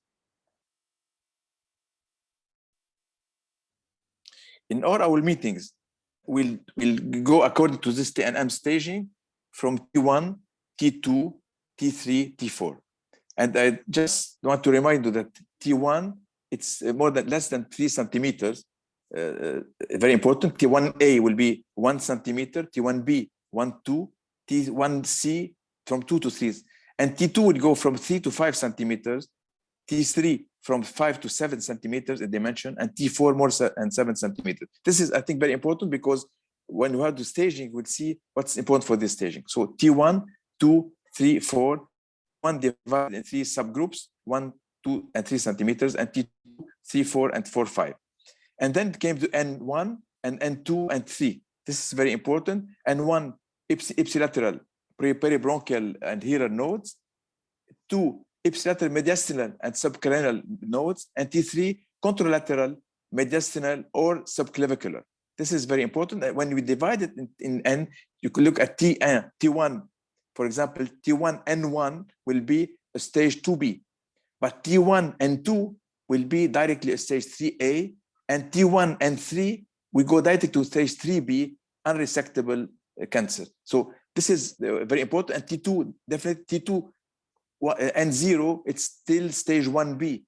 In all our meetings, we'll go according to this T&M staging from T1, T2, T3, T4. And I just want to remind you that T1, it's less than 3 centimeters. Very important. T1A will be 1 centimeter, T1B 1, 2, T1C from 2 to 3, and T2 will go from 3 to 5 centimeters, T3 from 5 to 7 centimeters in dimension, and T4 more and 7 centimeters. This is, I think, very important, because when we have the staging, we'll see what's important for this staging. So T1, 2, 3, 4, 1 divided in 3 subgroups, 1, 2, and 3 centimeters, and T2, 3, 4, and 4, 5. And then it came to N1 and N2 and 3. This is very important. N1 ipsilateral peribronchial and hilar nodes, 2 ipsilateral mediastinal and subcranial nodes, and T3 contralateral mediastinal or subclavicular. This is very important. When we divide it in N, you could look at T1, for example, T1 N1 will be a stage 2B, but T1 N2 will be directly a stage 3A, and T1 N3 we go directly to stage 3B, unresectable cancer. So this is very important. And T2, definitely T2 N0, it's still stage 1B.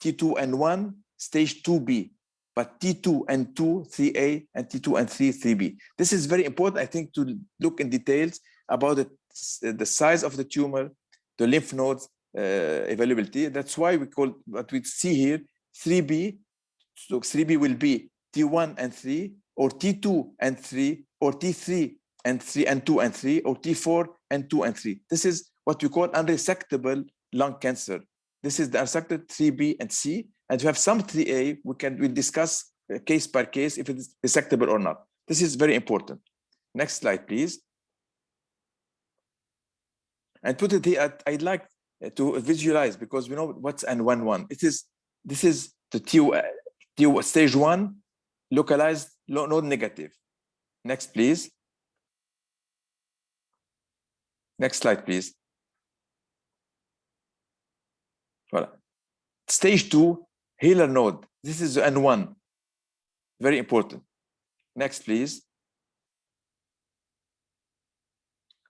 T2 N1, stage 2B. But T2 N2, 3A, and T2 N3, 3B. This is very important, I think, to look in details about the size of the tumor, the lymph nodes availability. That's why we call what we see here 3B. So 3B will be T1 and 3, or T2 and 3, or T3 and 3 and 2 and 3, or T4 and 2 and 3. This is what we call unresectable lung cancer. This is the unresected 3B and C. And we have some 3A, we'll discuss case by case if it is resectable or not. This is very important. Next slide, please. And put it here, I'd like to visualize, because we know what's N11. This is the T stage 1 localized node negative. Next, please. Next slide, please. Voilà. Stage 2 hilar node This is N1. Very important. Next, please.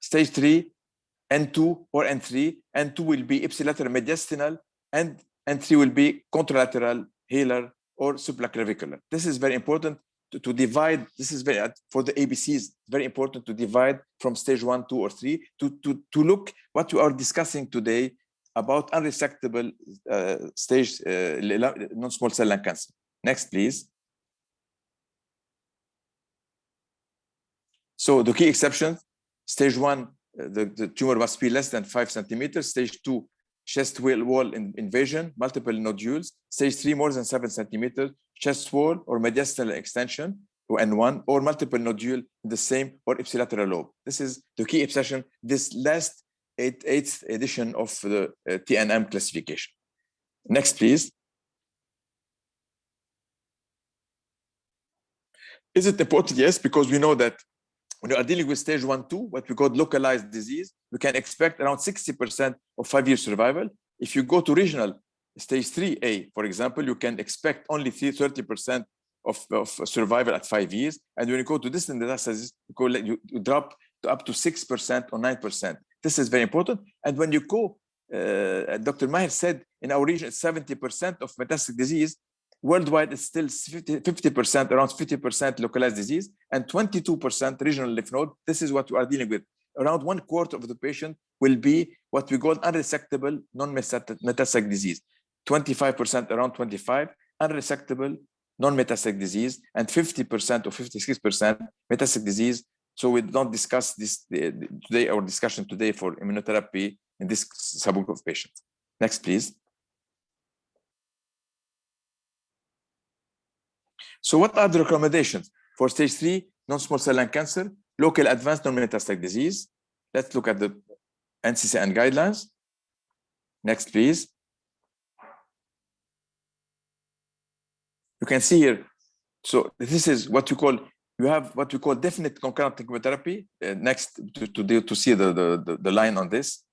Stage 3, N2 or N3. N2 will be ipsilateral mediastinal, and N3 will be contralateral, halar, or supraclavicular. This is very important to divide. This is very, for the ABCs, very important to divide from stage 1, 2, or 3 to look what we are discussing today about unresectable stage non-small cell lung cancer. Next, please. So the key exceptions: stage 1, the tumor must be less than 5 centimeters. Stage 2, chest wall invasion, multiple nodules. Stage 3, more than 7 centimeters, chest wall or mediastinal extension, or N1, or multiple nodule in the same or ipsilateral lobe. This is the key exception, this last eighth edition of the TNM classification. Next, please. Is it important? Yes, because we know that when you are dealing with stage 1, 2, what we call localized disease, we can expect around 60% of 5-year survival. If you go to regional stage 3A, for example, you can expect only 30% of survival at 5 years. And when you go to distant metastasis, you drop to up to 6% or 9%. This is very important. And when you go, Dr. Maher said, in our region, 70% of metastatic disease. Worldwide, it's still 50%, around 50% localized disease, and 22% regional lymph node. This is what we are dealing with. Around 1/4 of the patient will be what we call unresectable non-metastatic disease. 25%, around 25, unresectable non-metastatic disease, and 50% or 56% metastatic disease. So we don't discuss this today, our discussion today for immunotherapy in this subgroup of patients. Next, please. So what are the recommendations for stage 3 non-small cell lung cancer, local advanced non-metastatic disease? Let's look at the NCCN guidelines. Next, please. You can see here. So this is what you call, you have what we call definite concurrent chemotherapy. Next, to see the line on this.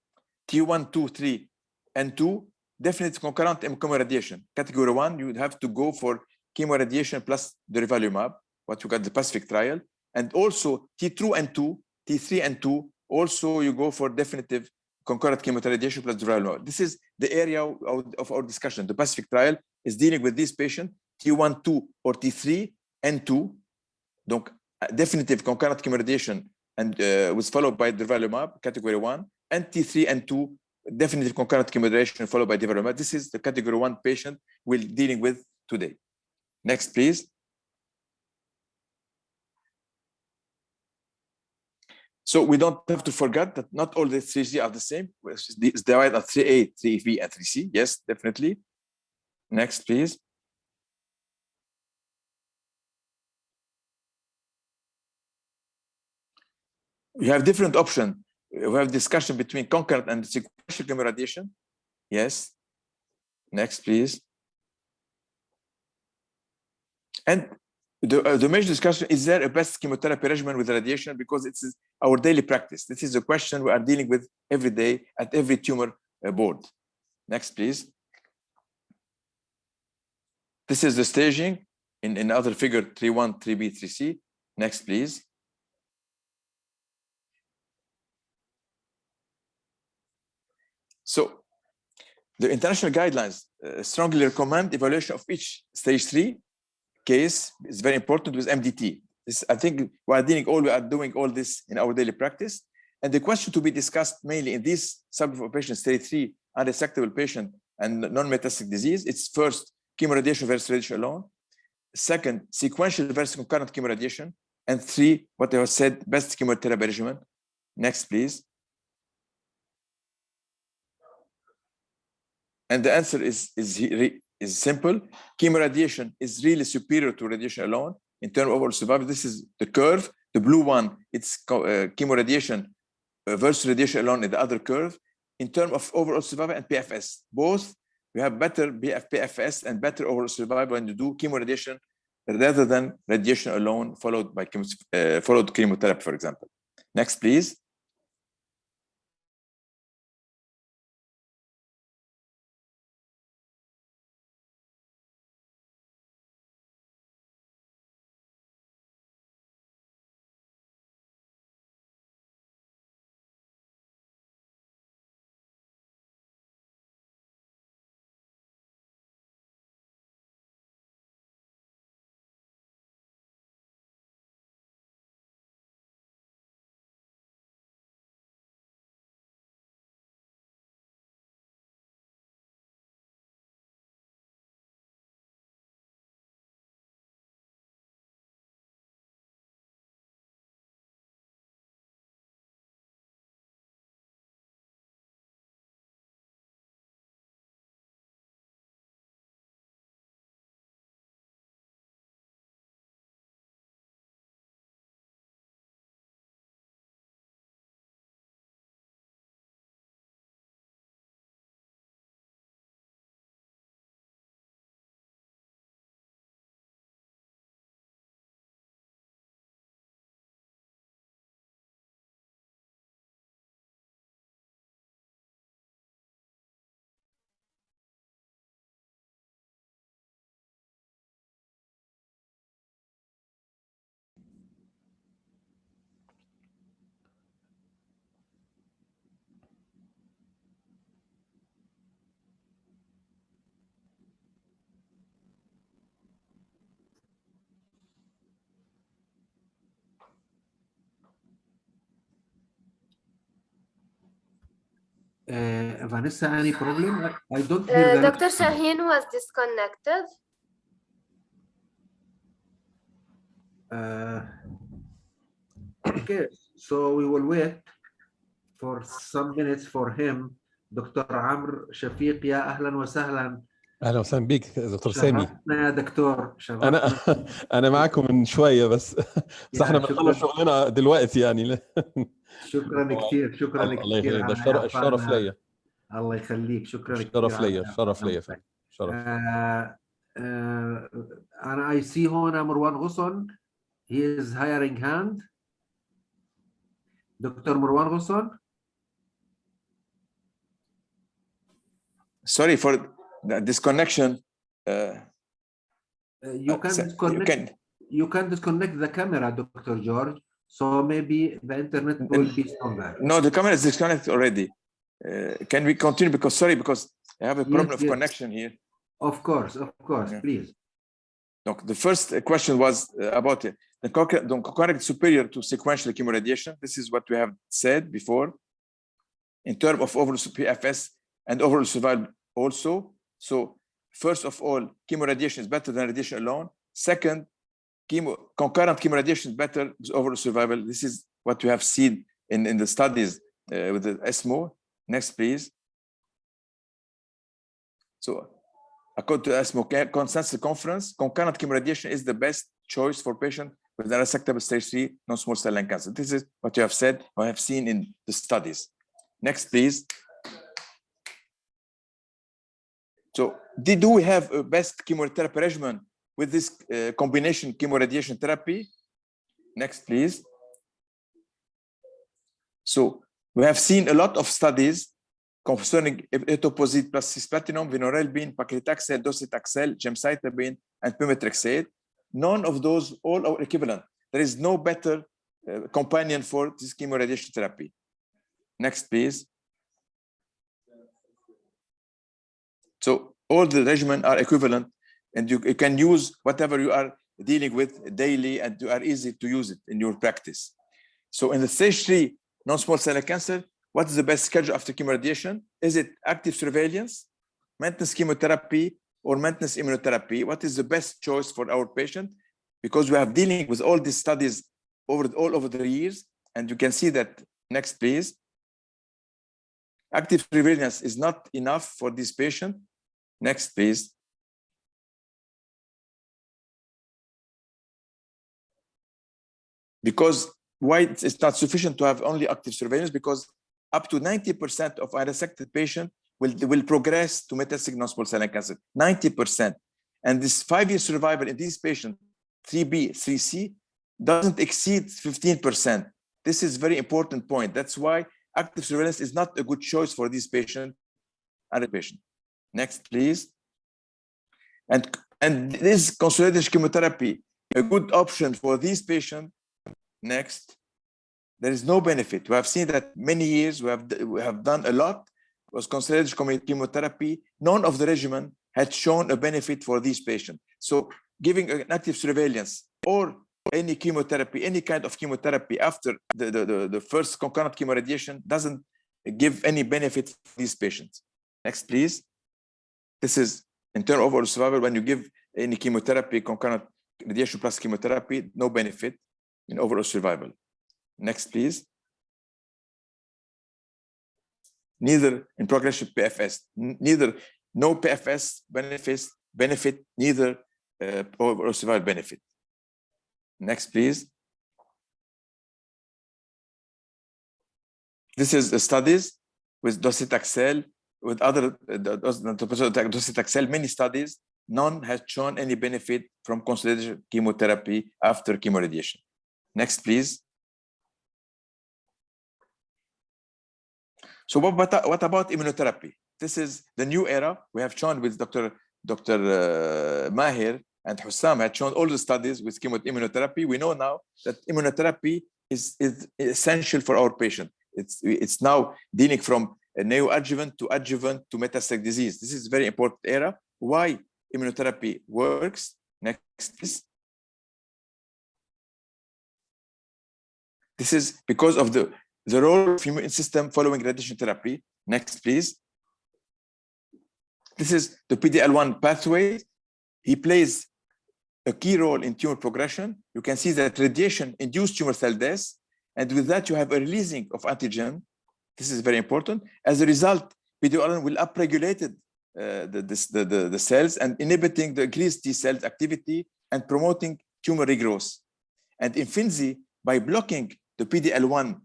T1, 2, 3, and 2, definite concurrent chemoradiation. Category 1, you would have to go for chemoradiation plus durvalumab, what you got the Pacific trial. And also T2 and 2, T3 and 2, also you go for definitive concurrent chemoradiation plus durvalumab. This is the area of our discussion. The Pacific trial is dealing with this patient, T1, 2, or T3 and 2. Donc, definitive concurrent chemoradiation and was followed by durvalumab, category 1, and T3 and 2, definitive concurrent chemoradiation followed by durvalumab. This is the category 1 patient we're dealing with today. Next, please. So we don't have to forget that not all the 3C are the same. It's divided at 3A, 3B, and 3C. Yes, definitely. Next, please. You have different options. We have discussion between concurrent and sequential chemoradiation. Yes. Next, please. And the major discussion, is there a best chemotherapy regimen with radiation? Because it's our daily practice. This is a question we are dealing with every day at every tumor board. Next, please. This is the staging in other figure 3.1, 3B, 3C. Next, please. So the international guidelines strongly recommend evaluation of each stage 3 case. Is very important with MDT. This, I think we are doing all this in our daily practice. And the question to be discussed mainly in this subgroup of patients, stage 3, unresectable patient and non-metastatic disease, it's first chemoradiation versus radiation alone. Second, sequential versus concurrent chemoradiation. And 3, what I have said, best chemotherapy regimen. Next, please. And the answer is simple. Chemoradiation is really superior to radiation alone in terms of overall survival. This is the curve. The blue one, it's chemoradiation versus radiation alone in the other curve. In terms of overall survival and PFS, both we have better PFS and better overall survival when you do chemoradiation rather than radiation alone followed by chemotherapy, for example. Next, please. Vanessa, any problem? I don't hear the Dr. Shaheen was disconnected. Okay, so we will wait for some minutes for him. دكتور عمرو شفيق، يا أهلا وسهلا. اهلا وسهلا بيك دكتور سامي. شرفنا يا دكتور، انا شرفنا. انا معاكم من شويه بس احنا بنخلص شغلنا دلوقتي يعني. شكرا كثير، شكرا الله كثير يخليك، على ده الشرف ليا. الله يخليك، شكرا كثير الشرف على ليا، الشرف ليا فندم، شرف. أنا I see هنا مروان غصن. He is hiring hand. دكتور مروان غصن. Sorry for the disconnection. You can disconnect the camera, Dr. George. So maybe the internet will be stronger. No, the camera is disconnected already. Can we continue? Because I have a problem of connection here. Of course, Yeah. please. Donc, the first question was about the concurrent superior to sequential chemoradiation. This is what we have said before in terms of overall PFS and overall survival also. So first of all, chemoradiation is better than radiation alone. Second, concurrent chemoradiation is better with overall survival. This is what we have seen in the studies with the ESMO. Next, please. So according to the ESMO consensus conference, concurrent chemoradiation is the best choice for patients with unresectable stage 3 non-small cell lung cancer. This is what you have said, I have seen in the studies. Next, please. So do we have a best chemotherapy regimen with this combination chemoradiation therapy? Next, please. So we have seen a lot of studies concerning etoposide plus cisplatinum, vinorelbine, paclitaxel, docetaxel, gemcitabine, and pemetrexate. None of those all are equivalent. There is no better companion for this chemoradiation therapy. Next, please. So all the regimen are equivalent, and you can use whatever you are dealing with daily, and you are easy to use it in your practice. So in the stage 3 non-small cell lung cancer, what is the best schedule after chemoradiation? Is it active surveillance, maintenance chemotherapy, or maintenance immunotherapy? What is the best choice for our patient? Because we have dealing with all these studies all over the years, and you can see that. Next, please. Active surveillance is not enough for this patient. Next, please. Because why it's not sufficient to have only active surveillance? Because up to 90% of unresected patients will progress to metastatic non-small cell lung cancer. 90%. And this 5-year survival in these patients, 3B, 3C, doesn't exceed 15%. This is a very important point. That's why active surveillance is not a good choice for these patients. Next, please. And this consolidated chemotherapy, a good option for these patients. Next. There is no benefit. We have seen that many years we have done a lot was considered chemotherapy. None of the regimen had shown a benefit for these patients. So giving an active surveillance or any chemotherapy, any kind of chemotherapy after the first concurrent chemoradiation doesn't give any benefit for these patients. Next, please. This is in terms of overall survival. When you give any chemotherapy, concurrent radiation plus chemotherapy, no benefit in overall survival. Next, please. Neither in progression PFS, no PFS benefit, neither overall survival benefit. Next, please. This is the studies with docetaxel, with other docetaxel, many studies. None has shown any benefit from consolidation chemotherapy after chemoradiation. Next, please. So what about immunotherapy? This is the new era. We have shown with Dr. Mahir and Hussam had shown all the studies with immunotherapy. We know now that immunotherapy is essential for our patient. It's now dealing from a neoadjuvant to adjuvant to metastatic disease. This is a very important era. Why immunotherapy works? Next, please. This is because of the the role of immune system following radiation therapy. Next, please. This is the PD-L1 pathway. He plays a key role in tumor progression. You can see that radiation induced tumor cell death, and with that you have a releasing of antigen. This is very important. As a result, PD-L1 will upregulate the cells and inhibiting the increased T cells activity and promoting tumor regrowth. And Imfinzi, by blocking the PD-L1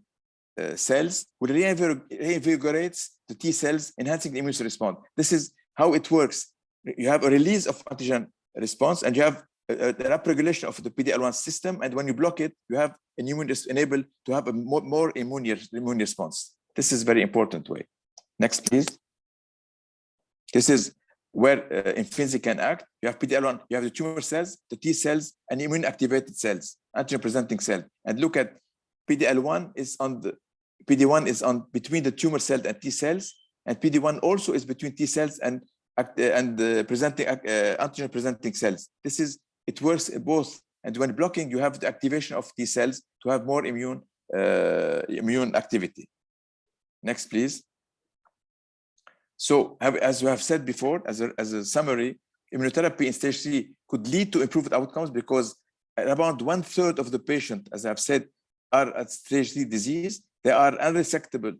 cells, will reinvigorate the T cells, enhancing the immune response. This is how it works. You have a release of antigen response, and you have an upregulation of the PD-L1 system. And when you block it, you have an immune enabled to have a more immune response. This is very important way. Next, please. This is where Imfinzi can act. You have PD-L1, you have the tumor cells, the T cells, and immune activated cells, antigen presenting cell. And look at PD-L1 is on the PD-1 is on between the tumor cell and T cells, and PD-1 also is between T cells and presenting antigen presenting cells. It works both. And when blocking, you have the activation of T cells to have more immune activity. Next, please. So, as we have said before, as a summary, immunotherapy in stage 3 could lead to improved outcomes because around 1/3 of the patient, as I've said, are at stage 3 disease. They are unresectable,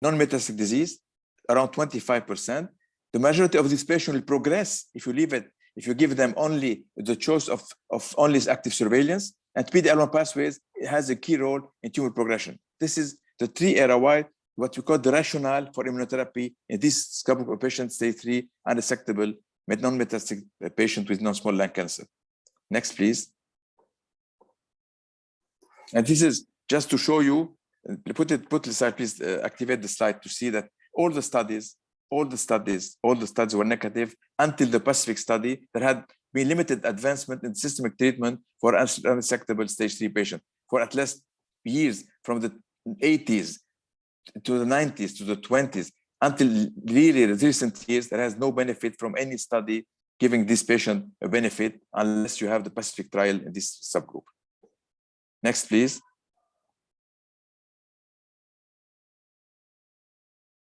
non-metastatic disease, around 25%. The majority of these patients will progress if you leave it, if you give them only the choice of only active surveillance. And PD-L1 pathways has a key role in tumor progression. This is the 3 area-wide, what we call the rationale for immunotherapy in this group of patients, stage 3, unresectable, non-metastatic patient with non-small lung cancer. Next, please. And this is just to show you, put the slide, please, activate the slide to see that all the studies were negative until the Pacific study. There had been limited advancement in systemic treatment for unresectable stage 3 patients for at least years, from the 80s to the 90s to the 20s, until really the recent years. There has no benefit from any study giving this patient a benefit unless you have the Pacific trial in this subgroup. Next, please.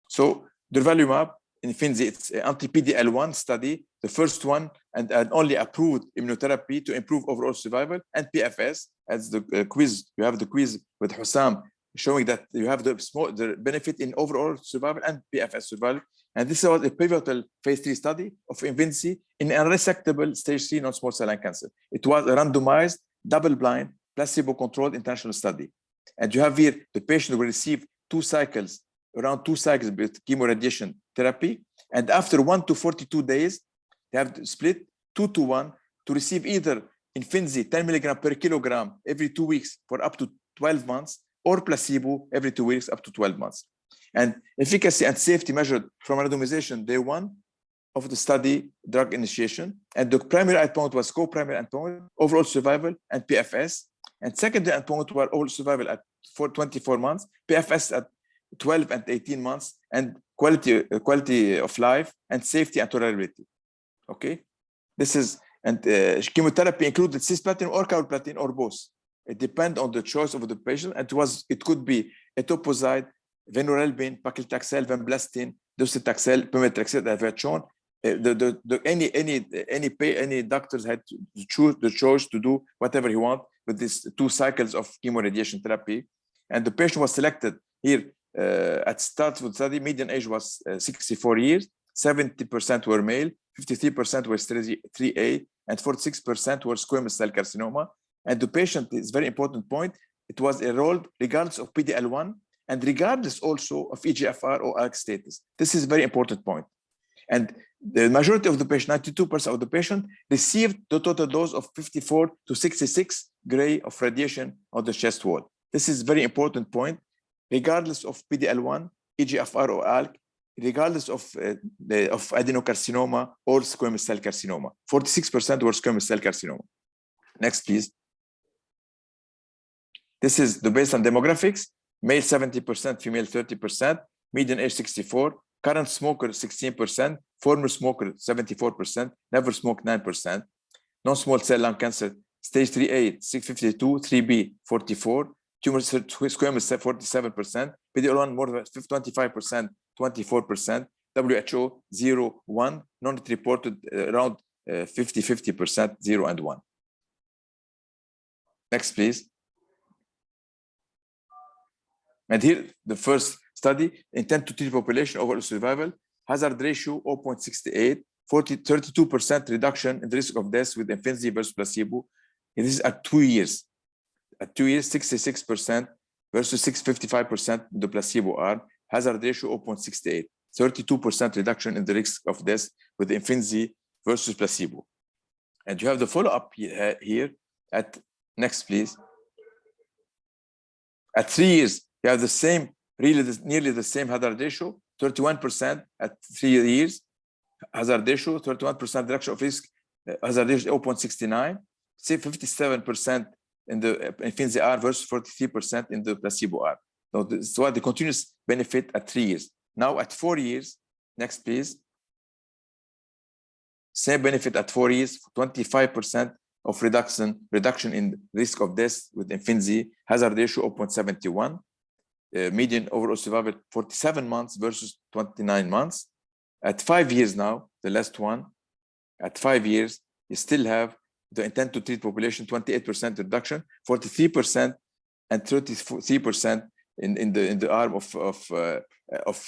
So durvalumab, Imfinzi, it's an anti-PD-L1 study, the first one and only approved immunotherapy to improve overall survival and PFS. As the quiz, you have the quiz with Hussam showing that you have the benefit in overall survival and PFS survival. And this was a pivotal phase 3 study of Imfinzi in unresectable stage 3 non-small cell lung cancer. It was a randomized, double-blind, placebo-controlled international study. And you have here the patient will receive around 2 cycles with chemoradiation therapy. And after 1 to 42 days, they have to split 2 to 1 to receive either Imfinzi 10 milligram per kilogram every 2 weeks for up to 12 months, or placebo every 2 weeks up to 12 months. And efficacy and safety measured from randomization day 1 of the study drug initiation. And the primary endpoint was co-primary endpoint, overall survival and PFS. And secondary endpoint were overall survival at 24 months, PFS at 12 and 18 months, and quality of life and safety and tolerability. Okay, this is, and chemotherapy included cisplatin or carboplatin or both. It depends on the choice of the patient. It could be etoposide, venurelbine, paclitaxel, vinblastine, docetaxel, pemetrexed that I've shown. Any doctors had to choose the choice to do whatever he want with these 2 cycles of chemoradiation therapy. And the patient was selected here at start of the study. Median age was 64 years, 70% were male, 53% were 3A, and 46% were squamous cell carcinoma. And the patient, is very important point, it was enrolled regardless of PD-L1 and regardless also of EGFR or ALK status. This is a very important point. And the majority of the patient, 92% of the patient, received the total dose of 54 to 66 gray of radiation on the chest wall. This is a very important point. Regardless of PD-L1, EGFR or ALK, regardless of adenocarcinoma or squamous cell carcinoma. 46% were squamous cell carcinoma. Next, please. This is the baseline demographics. Male 70%, female 30%, median age 64, current smoker 16%, former smoker 74%, never smoked 9%, non-small cell lung cancer, stage 3A 652, 3B 44, tumor squamous 47%, PD-L1 more than 25%, 24%, WHO 0, 1, not reported around 50%, 0 and 1. Next, please. And here, the first study, intent to treat population overall survival, hazard ratio 0.68, 32% reduction in the risk of death with Imfinzi versus placebo. And this is at 2 years. At 2 years, 66% versus 655% in the placebo arm, hazard ratio 0.68, 32% reduction in the risk of death with Imfinzi versus placebo. And you have the follow-up here at, next please. At 3 years, you have the same, nearly the same hazard ratio, 31% at 3 years, hazard ratio, 31% reduction of risk, hazard ratio 0.69, say 57% in the Imfinzi arm versus 43% in the placebo arm. So this is what the continuous benefit at 3 years. Now at 4 years, next please. Same benefit at 4 years, 25% of reduction in risk of death with Imfinzi, hazard ratio 0.71, median overall survival 47 months versus 29 months. At 5 years now, the last one, at 5 years, you still have the intent to treat population 28% reduction, 43% and 33% in the arm of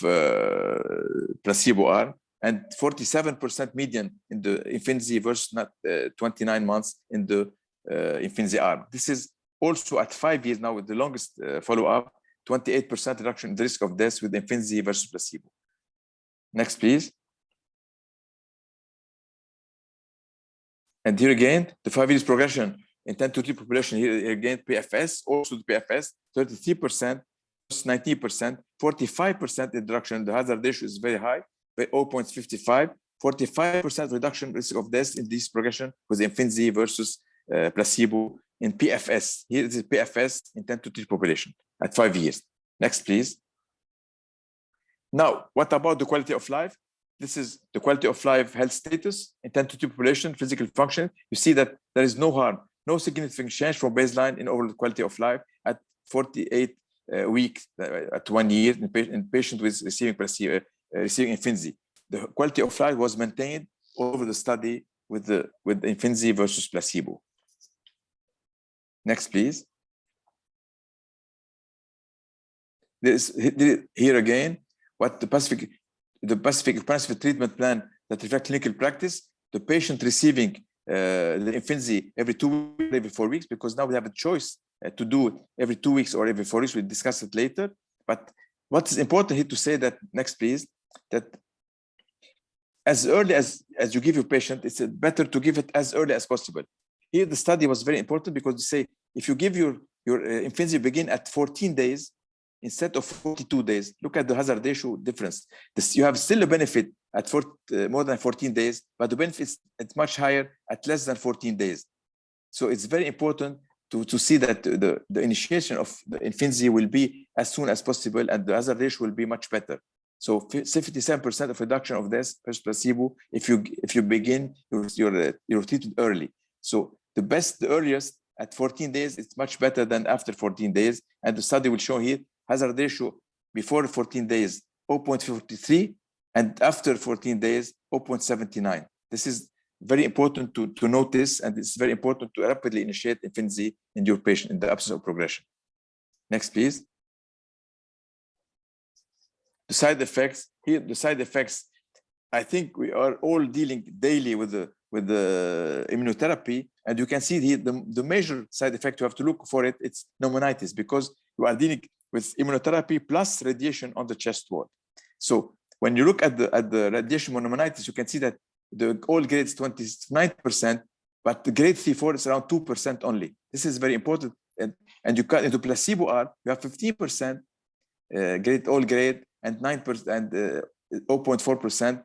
placebo arm, and 47% median in the Imfinzi versus 29 months in the Imfinzi arm. This is also at 5 years now with the longest follow-up, 28% reduction in the risk of death with Imfinzi versus placebo. Next, please. And here again, the 5 years progression, intent to treat population, here again, PFS, also the PFS, 33%, 19%, 45% reduction. The hazard ratio is very high, 0.55, 45% reduction risk of death in this progression with Imfinzi versus placebo in PFS. Here is the PFS, intent to treat population at 5 years. Next, please. Now, what about the quality of life? This is the quality of life health status, intent to treat population, physical function. You see that there is no harm, no significant change from baseline in overall quality of life at 48 weeks, at 1 year in patient with receiving Imfinzi. The quality of life was maintained over the study with Imfinzi versus placebo. Next, please. Here again, what the Pacific treatment plan that reflects clinical practice, the patient receiving the Imfinzi every 2 weeks, every 4 weeks, because now we have a choice to do it every 2 weeks or every 4 weeks. We'll discuss it later. But what is important here to say that, next please, that as early as you give your patient, it's better to give it as early as possible. Here the study was very important because you say, if you give your Imfinzi begin at 14 days, instead of 42 days, look at the hazard ratio difference. You have still a benefit at more than 14 days, but the benefit is much higher at less than 14 days. So it's very important to see that the initiation of the Imfinzi will be as soon as possible, and the hazard ratio will be much better. So 57% of reduction of death versus placebo if you begin your treatment early. So the earliest at 14 days, it's much better than after 14 days. And the study will show here hazard ratio before 14 days 0.53 and after 14 days 0.79. This is very important to notice, and it's very important to rapidly initiate Imfinzi in your patient in the absence of progression. Next, please. The side effects here. The side effects. I think we are all dealing daily with the immunotherapy, and you can see here the major side effect you have to look for it. It's pneumonitis, because you are dealing with immunotherapy plus radiation on the chest wall. So when you look at the radiation pneumonitis, you can see that the all grades 29%, but the grade 3-4 is around 2% only. This is very important. And you cut into placebo arm, you have 15% all grade and 9% and 0.4%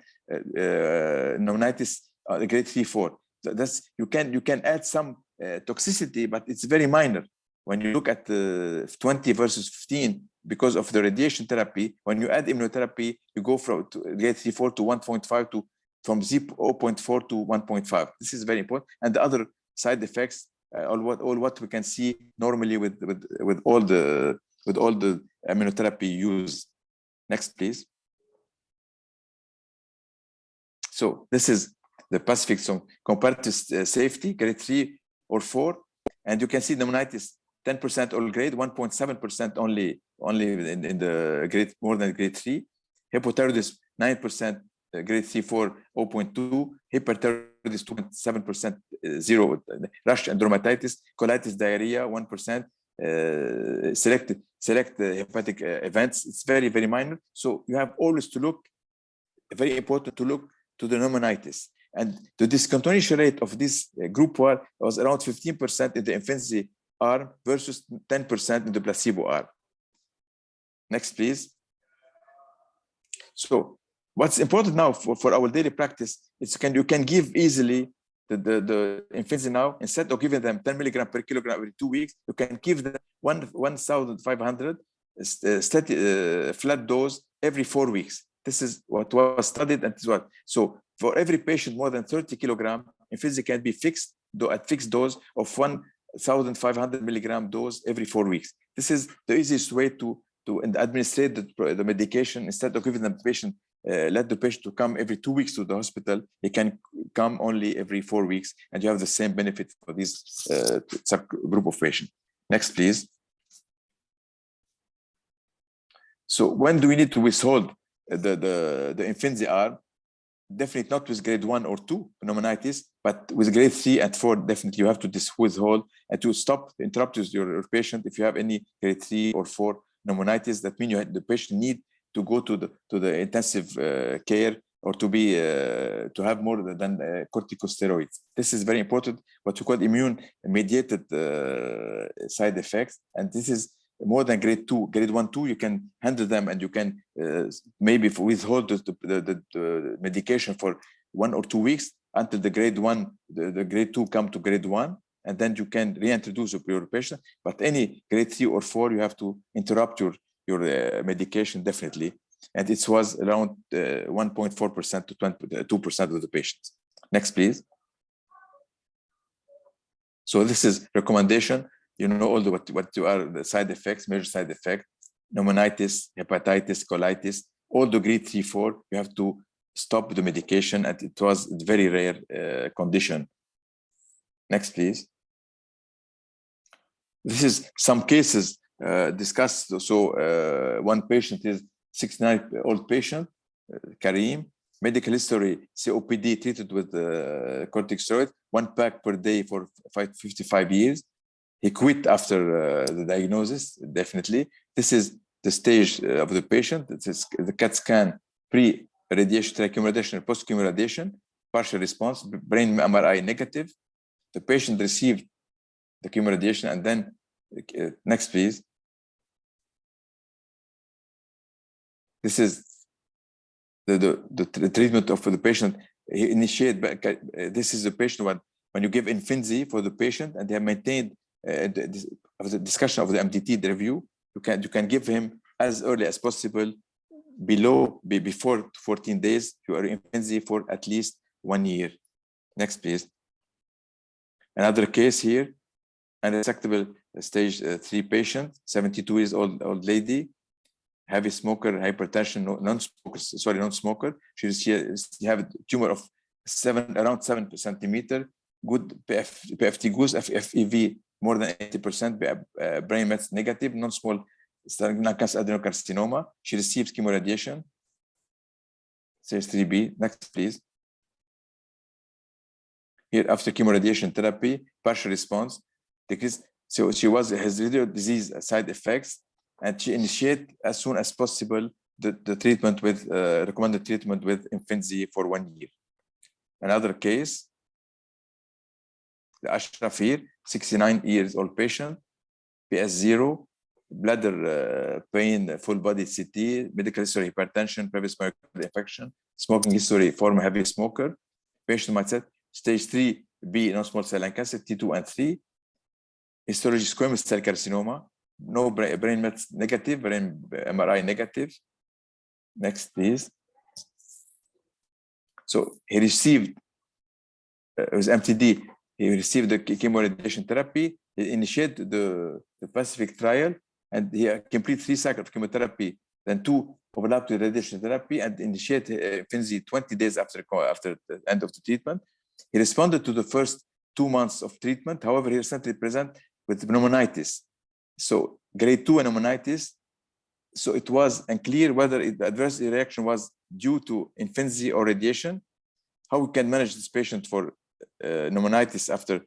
pneumonitis grade 3-4. So that's you can add some toxicity, but it's very minor. When you look at 20 versus 15, because of the radiation therapy, when you add immunotherapy, you go from grade 3-4 to 1.5 to from 0.4 to 1.5. This is very important. And the other side effects all what we can see normally with all the immunotherapy used. Next, please. So this is the Pacific zone compared to safety, grade 3 or 4, and you can see pneumonitis 10% all grade, 1.7% only in the grade more than grade 3. Hepatitis 9% grade 3, 4, 0.2. Hyperthyroidism 2.7%, 0. Rash and dermatitis, colitis, diarrhea 1%. Select hepatic events. It's very, very minor. So you have always to look. Very important to look to the pneumonitis. And the discontinuation rate of this group 1 was around 15% in the infancy arm versus 10% in the placebo arm. Next, please. So what's important now for our daily practice is you can give easily the infancy now, instead of giving them 10 milligram per kilogram every 2 weeks, you can give them 1,500 steady flat dose every 4 weeks. This is what was studied, and this is what. So for every patient more than 30 kilogram, infancy can be fixed at fixed dose of 1,500 milligram dose every 4 weeks. This is the easiest way to administrate the medication. Instead of giving the patient, let the patient to come every 2 weeks to the hospital, he can come only every 4 weeks, and you have the same benefit for this subgroup of patients. Next, please. So when do we need to withhold the infancy arm? Definitely not with grade 1 or 2 pneumonitis, but with grade 3 and 4, definitely you have to withhold and to interrupt your patient if you have any grade 3 or 4 pneumonitis. That means the patient need to go to the intensive care or to have more than corticosteroids. This is very important, what we call immune-mediated side effects, and this is more than grade 2. Grade 1, 2, you can handle them, and you can maybe withhold the medication for 1 or 2 weeks until the grade 1, the grade 2 come to grade 1, and then you can reintroduce your patient. But any grade 3 or 4, you have to interrupt your medication definitely. And it was around 1.4% to 2% of the patients. Next, please. So this is recommendation. You know all what are the side effects, major side effects: pneumonitis, hepatitis, colitis. All the grade 3, 4, you have to stop the medication, and it was a very rare condition. Next, please. This is some cases discussed. So one patient is 69-year-old patient, Karim. Medical history: COPD treated with corticosteroid, 1 pack per day for 55 years. He quit after the diagnosis, definitely. This is the stage of the patient. This is the CAT scan, pre-radiation, chemoradiation, post-chemoradiation, partial response, brain MRI negative. The patient received the chemoradiation, and then, next, please. This is the treatment of the patient. He initiated, this is the patient when you give Imfinzi for the patient, and they have maintained the discussion of the MDT review, you can give him as early as possible, before 14 days. You are Imfinzi for at least 1 year. Next, please. Another case here, unresectable stage 3 patient, 72 years old lady, heavy smoker, hypertension, non-smoker. She have a tumor of around 7 centimeter, good PFT goes, FEV more than 80%, brain mets negative, non-small cell adenocarcinoma. She receives chemoradiation, stage 3B. Next, please. Here, after chemoradiation therapy, partial response, decrease. So she has radio disease side effects, and she initiated as soon as possible the treatment with recommended treatment with Imfinzi for 1 year. Another case, the Ashraf here, 69 years old patient, PS0, bladder pain, full body CT, medical history, hypertension, previous myocardial infection, smoking history, former heavy smoker. Patient mindset, stage 3B, non-small cell lung cancer, T2 and 3. Histology, squamous cell carcinoma, no brain mets negative, brain MRI negative. Next, please. So he received with MTD he received the chemoradiation therapy. He initiated the Pacific trial, and he completed 3 cycles of chemotherapy, then 2 overlapped with radiation therapy, and initiated Imfinzi 20 days after the end of the treatment. He responded to the first 2 months of treatment. However, he recently presented with pneumonitis. So grade 2 pneumonitis. So it was unclear whether the adverse reaction was due to Imfinzi or radiation. How we can manage this patient for pneumonitis after,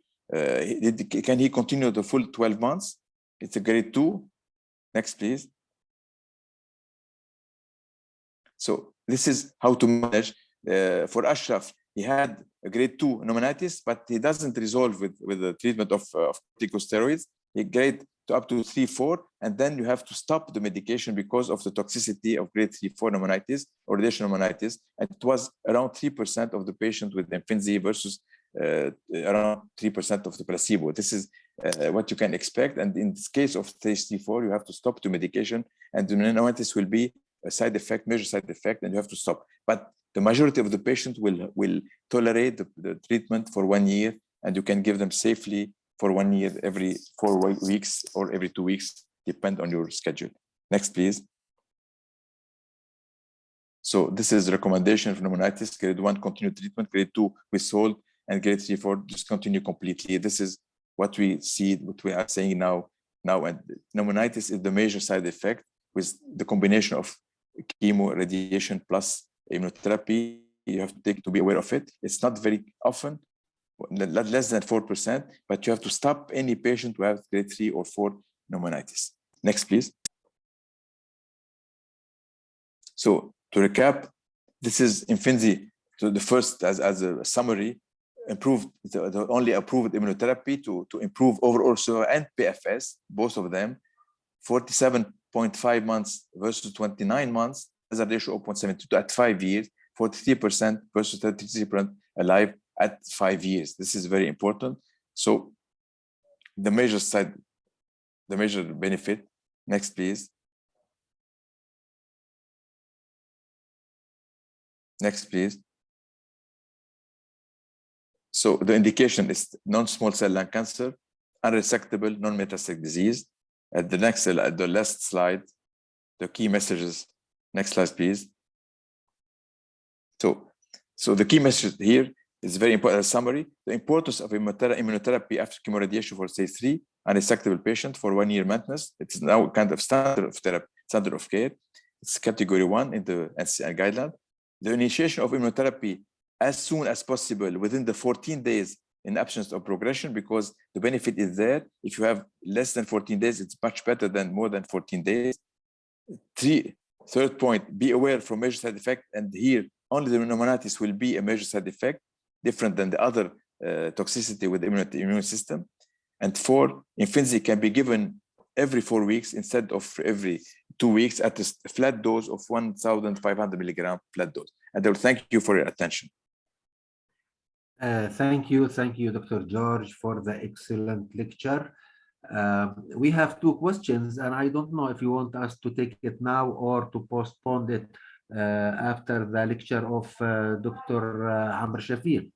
can he continue the full 12 months? It's a grade 2. Next, please. So this is how to manage. For Ashraf, he had a grade 2 pneumonitis, but he doesn't resolve with the treatment of corticosteroids. He grade to up to 3-4, and then you have to stop the medication because of the toxicity of grade 3-4 pneumonitis or radiation pneumonitis. And it was around 3% of the patient with Imfinzi versus around 3% of the placebo. This is what you can expect. And in this case of stage 3-4, you have to stop the medication, and the pneumonitis will be a side effect, major side effect, and you have to stop. But the majority of the patients will tolerate the treatment for 1 year, and you can give them safely for 1 year, every 4 weeks or every 2 weeks, depend on your schedule. Next, please. So this is recommendation for pneumonitis. Grade 1, continue treatment. Grade 2, withhold, and grade 3-4, discontinue completely. This is what we see, what we are saying now. And pneumonitis is the major side effect with the combination of chemo, radiation plus immunotherapy. You have to take to be aware of it. It's not very often, less than 4%, but you have to stop any patient who has grade 3 or 4 pneumonitis. Next, please. So to recap, this is Imfinzi. So the first, as a summary, improved the only approved immunotherapy to improve overall survival and PFS, both of them, 47.5 months versus 29 months, as a ratio of 0.72 at 5 years, 43% versus 33% alive at 5 years. This is very important. So the major benefit. Next, please. Next, please. So the indication is non-small cell lung cancer, unresectable, non-metastatic disease. At the next, at the last slide, the key messages. Next slide, please. So the key message here is very important. Summary: the importance of immunotherapy after chemoradiation for stage 3 unresectable patient for 1 year maintenance. It's now kind of standard of care. It's category 1 in the NCCN guideline. The initiation of immunotherapy as soon as possible within the 14 days in absence of progression, because the benefit is there. If you have less than 14 days, it's much better than more than 14 days. Third point, be aware from major side effect, and here only the pneumonitis will be a major side effect, different than the other toxicity with the immune system. And 4, Imfinzi can be given every 4 weeks instead of every 2 weeks at a flat dose of 1,500 milligram flat dose. And I will thank you for your attention. Thank you, Dr. George, for the excellent lecture. We have 2 questions, and I don't know if you want us to take it now or to postpone it after the lecture of Dr. Amr Shafiq.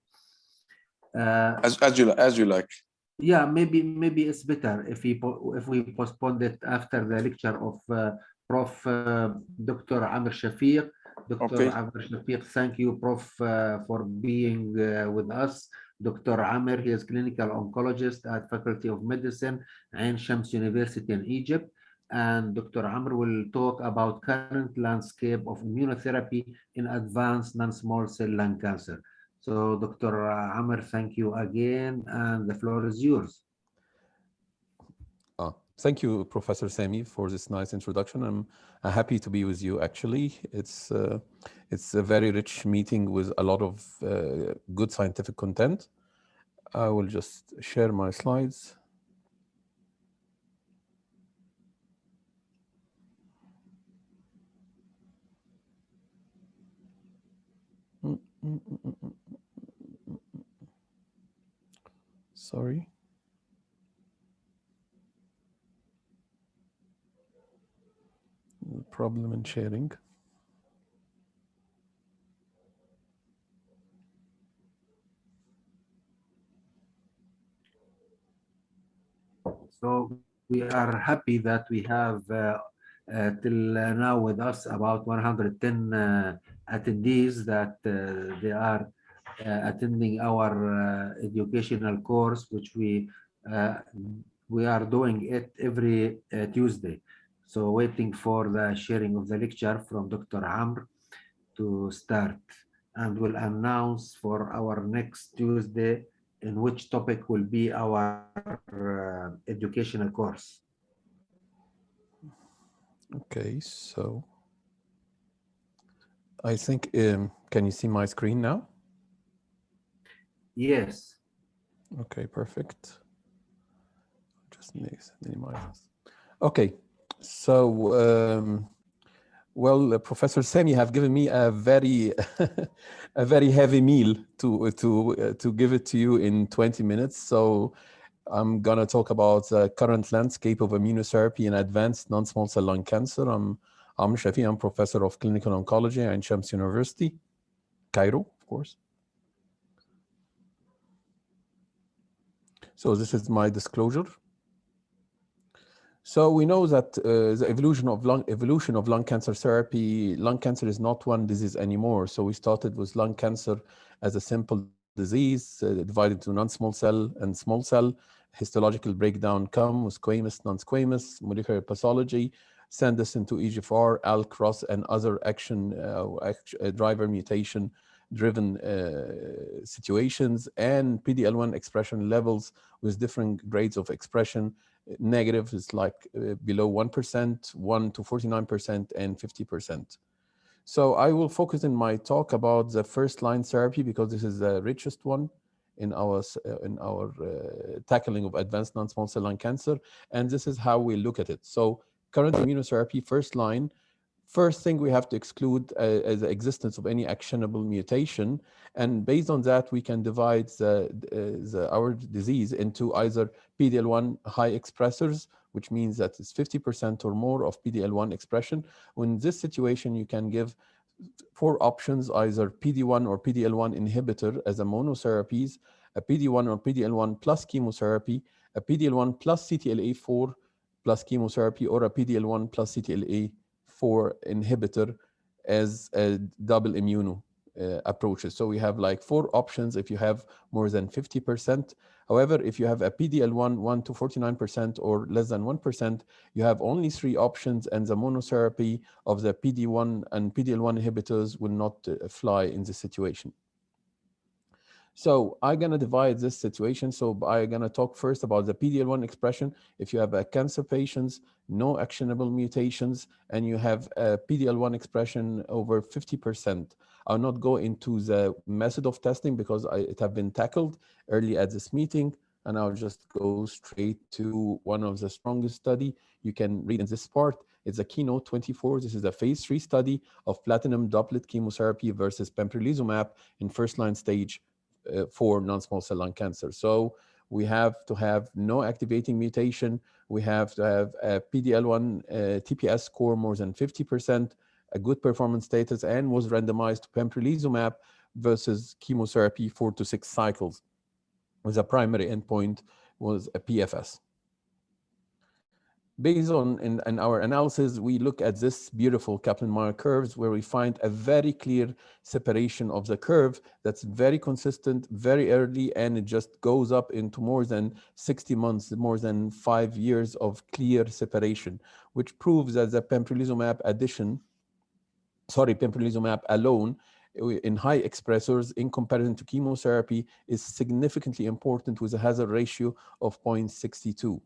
As you like. Yeah, maybe it's better if we postpone it after the lecture of Prof. Dr. Amr Shafiq. Dr. Amr Shafiq, thank you, Prof, for being with us. Dr. Amr, he is clinical oncologist at Faculty of Medicine, Ain Shams University in Egypt. And Dr. Amr will talk about current landscape of immunotherapy in advanced non-small cell lung cancer. So, Dr. Amr, thank you again, and the floor is yours. Thank you, Professor Sami, for this nice introduction. I'm happy to be with you, actually. It's a very rich meeting with a lot of good scientific content. I will just share my slides. Sorry. Problem in sharing. we are happy that we have till now with us about 110 attendees that they are attending our educational course, which we are doing it every Tuesday. So waiting for the sharing of the lecture from Dr. Amr to start, and will announce for our next Tuesday in which topic will be our educational course. Okay, so I think, can you see my screen now? Yes. Okay, perfect. Just minimize this. Okay, so well, Professor Sami have given me a very a very heavy meal to give it to you in 20 minutes. So I'm gonna talk about the current landscape of immunotherapy in advanced non-small cell lung cancer. I'm Shafi. I'm professor of clinical oncology at Shams University, Cairo, of course. So this is my disclosure. So we know that the evolution of lung cancer therapy, lung cancer is not one disease anymore. So we started with lung cancer as a simple disease divided into non-small cell and small cell. Histological breakdown come with squamous, non-squamous, molecular pathology, send us into EGFR, ALK, ROS, and other driver mutation driven situations, and PD-L1 expression levels with different grades of expression. Negative is like below 1%, 1 to 49%, and 50%. So I will focus in my talk about the first line therapy because this is the richest one in our tackling of advanced non-small cell lung cancer, and this is how we look at it. So current immunotherapy, first line. First thing we have to exclude is the existence of any actionable mutation, and based on that we can divide our disease into either PD-L1 high expressors, which means that it's 50% or more of PD-L1 expression. In this situation, you can give 4 options, either PD-1 or PD-L1 inhibitor as a monotherapies, a PD-1 or PD-L1 plus chemotherapy, a PD-L1 plus CTLA-4 plus chemotherapy, or a PD-L1 plus CTLA-4 inhibitor as a double immuno approaches. So we have like 4 options if you have more than 50%. However, if you have a PD-L1 1 to 49% or less than 1%, you have only 3 options, and the monotherapy of the PD-1 and PD-L1 inhibitors will not fly in this situation. So I'm going to divide this situation. So I'm going to talk first about the PD-L1 expression. If you have a cancer patients, no actionable mutations, and you have a PD-L1 expression over 50%. I'll not go into the method of testing because it have been tackled early at this meeting, and I'll just go straight to one of the strongest study you can read in this part. It's a Keynote 24. This is a phase 3 study of platinum doublet chemotherapy versus pembrolizumab in first-line stage for non-small cell lung cancer. So we have to have no activating mutation. We have to have a PD-L1 TPS score more than 50%, a good performance status, and was randomized to pembrolizumab versus chemotherapy 4 to 6 cycles, with a primary endpoint was a PFS. Based on in our analysis, we look at this beautiful Kaplan-Meier curves where we find a very clear separation of the curve that's very consistent, very early, and it just goes up into more than 60 months, more than 5 years of clear separation, which proves that the pembrolizumab pembrolizumab alone in high expressors in comparison to chemotherapy is significantly important with a hazard ratio of 0.62.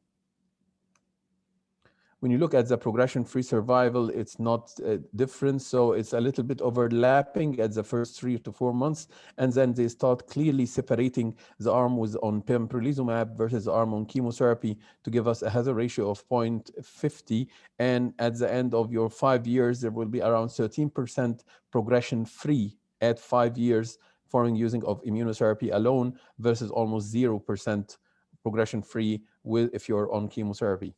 When you look at the progression-free survival, it's not different. So it's a little bit overlapping at the first 3 to 4 months. And then they start clearly separating the arm on pembrolizumab versus the arm on chemotherapy to give us a hazard ratio of 0.50. And at the end of your 5 years, there will be around 13% progression-free at 5 years following using of immunotherapy alone versus almost 0% progression-free if you're on chemotherapy.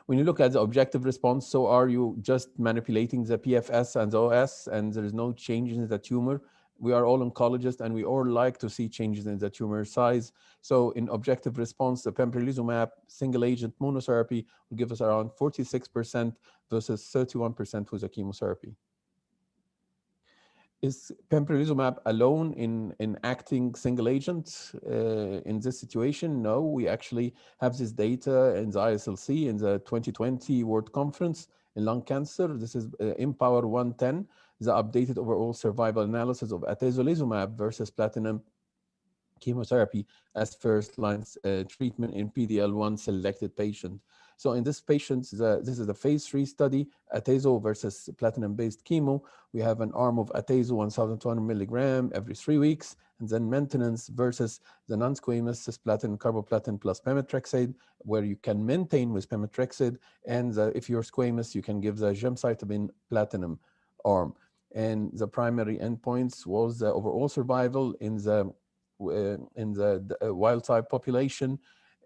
When you look at the objective response, so are you just manipulating the PFS and the OS and there is no change in the tumor? we are all oncologists and we all like to see changes in the tumor size. So in objective response, the pembrolizumab single agent monotherapy will give us around 46% versus 31% with a chemotherapy. Is pembrolizumab alone in acting single agent in this situation? No, we actually have this data in the ISLC in the 2020 World Conference in lung cancer. This is Empower 110, the updated overall survival analysis of atezolizumab versus platinum chemotherapy as first-line treatment in PD-L1 selected patient. So in this patient, this is a phase 3 study, atezo versus platinum-based chemo. We have an arm of atezo 1,200 milligram every 3 weeks, and then maintenance versus the non-squamous cisplatin carboplatin plus pemetrexed, where you can maintain with pemetrexed, and if you're squamous, you can give the gemcitabine platinum arm. And the primary endpoints was the overall survival in the wild type population,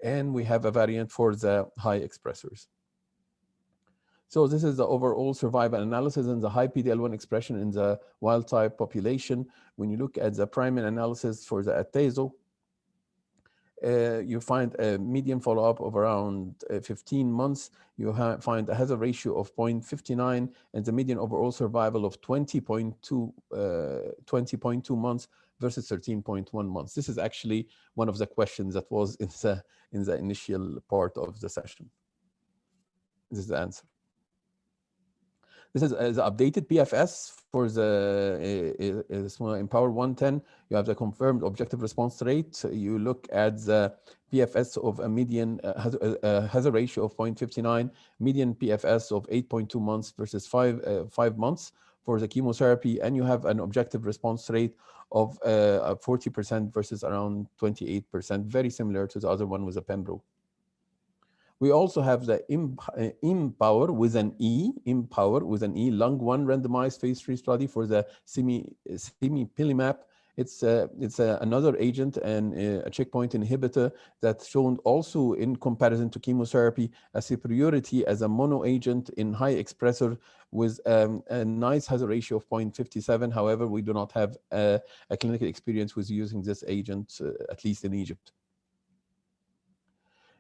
and we have a variant for the high expressors. So this is the overall survival analysis and the high PD-L1 expression in the wild type population. When you look at the primary analysis for the atezo, you find a median follow-up of around 15 months. You find a hazard ratio of 0.59 and the median overall survival of 20.2 months versus 13.1 months. This is actually one of the questions that was in the initial part of the session. This is the answer. This is the updated PFS for the Empower 110. You have the confirmed objective response rate. You look at the PFS of a median hazard ratio of 0.59, median PFS of 8.2 months versus 5 months for the chemotherapy, and you have an objective response rate of 40% versus around 28%, very similar to the other one with a pembro. We also have the Empower with an E, Empower with an E, lung 1 randomized phase 3 study for the simipilimab. It's another agent and a checkpoint inhibitor that's shown also in comparison to chemotherapy a superiority as a mono agent in high expressor with a nice hazard ratio of 0.57. However, we do not have a clinical experience with using this agent, at least in Egypt.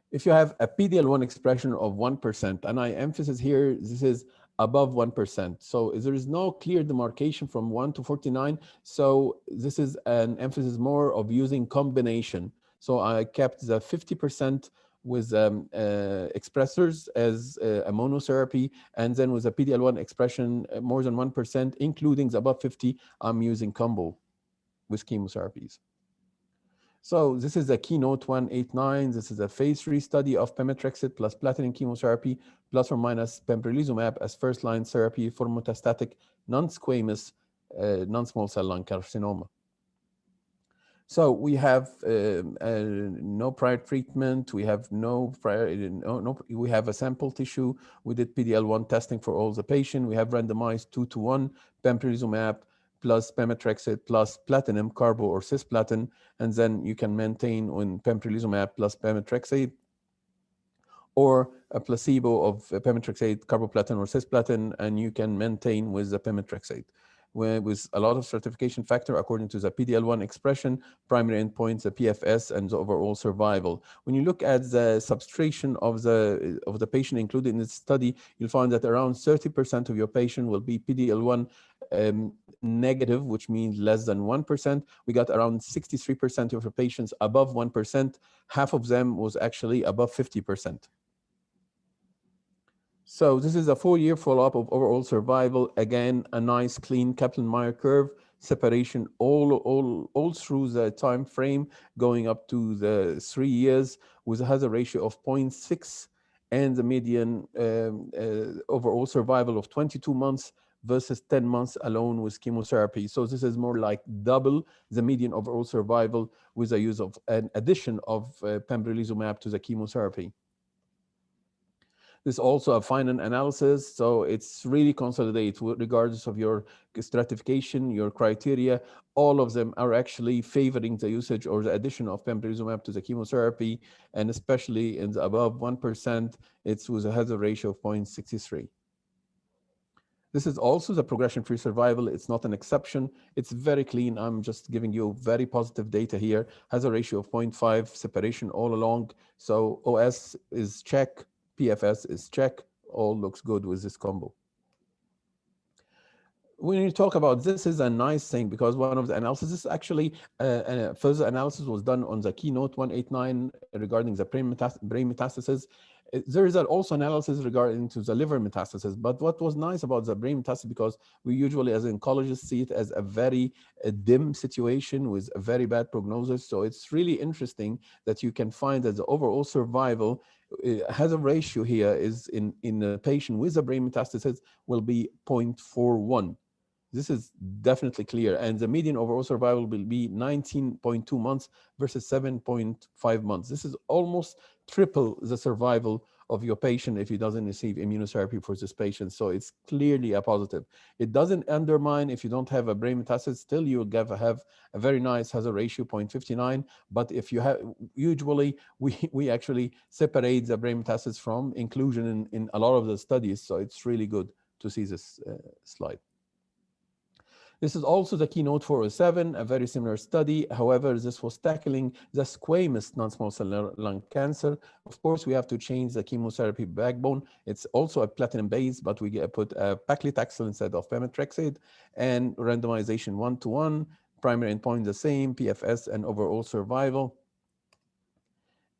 If you have a PD-L1 expression of 1%, and I emphasize here, this is above 1%. So there is no clear demarcation from 1 to 49. So this is an emphasis more of using combination. So I kept the 50% with expressors as a monotherapy, and then with a PD-L1 expression more than 1%, including the above 50, I'm using combo with chemotherapies. So this is the Keynote 189. This is a phase 3 study of pemetrexed plus platinum chemotherapy plus or minus pembrolizumab as first-line therapy for metastatic non-squamous non-small cell lung carcinoma. So we have no prior treatment. We have we have a sample tissue. We did PD-L1 testing for all the patients. We have randomized 2-to-1 pembrolizumab plus pemetrexed plus platinum, carbo or cisplatin, and then you can maintain on pembrolizumab plus pemetrexed, or a placebo of pemetrexed, carboplatin, or cisplatin, and you can maintain with the pemetrexed. With a lot of stratification factor according to the PD-L1 expression, primary endpoints, the PFS, and the overall survival. When you look at the subtraction of the patient included in this study, you'll find that around 30% of your patient will be PD-L1 negative, which means less than 1%. We got around 63% of your patients above 1%. Half of them was actually above 50%. So this is a 4-year follow-up of overall survival. Again, a nice clean Kaplan-Meier curve, separation all through the time frame, going up to the 3 years with a hazard ratio of 0.6 and the median overall survival of 22 months versus 10 months alone with chemotherapy. So this is more like double the median overall survival with the use of an addition of pembrolizumab to the chemotherapy. This is also a final analysis, so it's really consolidated regardless of your stratification, your criteria. All of them are actually favoring the usage or the addition of pembrolizumab to the chemotherapy, and especially in the above 1%, it's with a hazard ratio of 0.63. This is also the progression-free survival. It's not an exception. It's very clean. I'm just giving you very positive data here. Has a ratio of 0.5 separation all along. So OS is check, PFS is check. All looks good with this combo. When you talk about this is a nice thing because one of the analysis is actually further analysis was done on the keynote 189 regarding the brain metastasis. There is also analysis regarding to the liver metastasis. But what was nice about the brain metastasis, because we usually as oncologists see it as a very dim situation with a very bad prognosis. So it's really interesting that you can find that the overall survival has a ratio here is in a patient with a brain metastasis will be 0.41. This is definitely clear. And the median overall survival will be 19.2 months versus 7.5 months. This is almost triple the survival of your patient if he doesn't receive immunotherapy for this patient. So it's clearly a positive. It doesn't undermine if you don't have a brain metastasis, still you have a very nice hazard ratio 0.59. But if you have, usually we actually separate the brain metastasis from inclusion in a lot of the studies. So it's really good to see this slide. This is also the keynote 407, a very similar study. However, this was tackling the squamous non-small cell lung cancer. Of course, we have to change the chemotherapy backbone. It's also a platinum base, but we put paclitaxel instead of pemetrexed, and randomization 1-to-1. Primary endpoint the same, PFS and overall survival.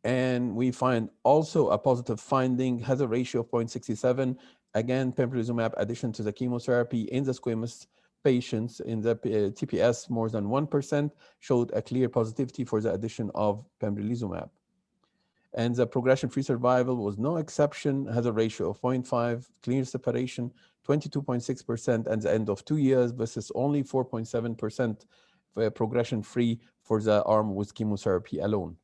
And we find also a positive finding, has a ratio of 0.67. Again, pembrolizumab addition to the chemotherapy in the squamous patients in the TPS more than 1% showed a clear positivity for the addition of pembrolizumab. And the progression-free survival was no exception, has a ratio of 0.5, clear separation, 22.6% at the end of 2 years versus only 4.7% progression-free for the arm with chemotherapy alone.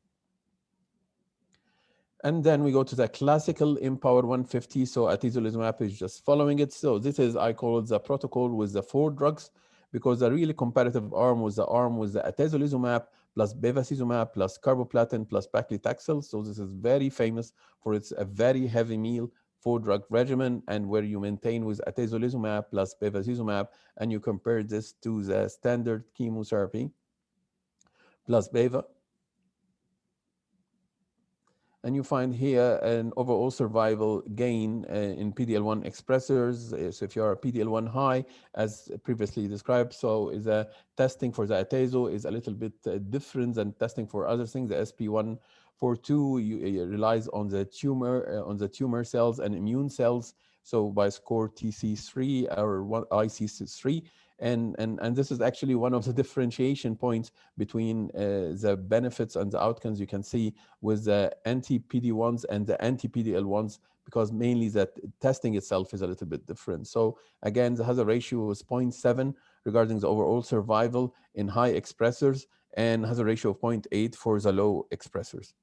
And then we go to the classical Empower 150. So atezolizumab is just following it. So this is, I call it the protocol with the 4 drugs, because the really comparative arm was the atezolizumab plus bevacizumab plus carboplatin plus paclitaxel. So this is very famous for its a very heavy meal 4-drug regimen, and where you maintain with atezolizumab plus bevacizumab, and you compare this to the standard chemotherapy plus beva. And you find here an overall survival gain in PD-L1 expressors. So if you are a PD-L1 high, as previously described, so is a testing for the atezo is a little bit different than testing for other things. The SP142 relies on the tumor cells and immune cells. So by score TC3 or IC3. And this is actually one of the differentiation points between the benefits and the outcomes you can see with the anti-PD-1s and the anti-PD-L1s, because mainly that testing itself is a little bit different. So again, the hazard ratio was 0.7 regarding the overall survival in high expressors, and has a ratio of 0.8 for the low expressors.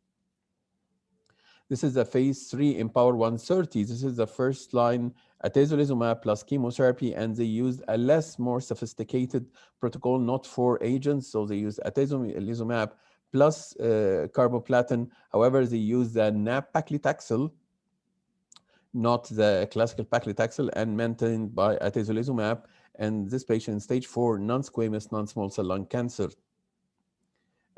This is the phase 3 Empower 130. This is the first line atezolizumab plus chemotherapy, and they used a more sophisticated protocol, not 4 agents. So they used atezolizumab plus carboplatin. However, they used the nab-paclitaxel, not the classical paclitaxel, and maintained by atezolizumab. And this patient, stage 4 non-squamous non-small cell lung cancer.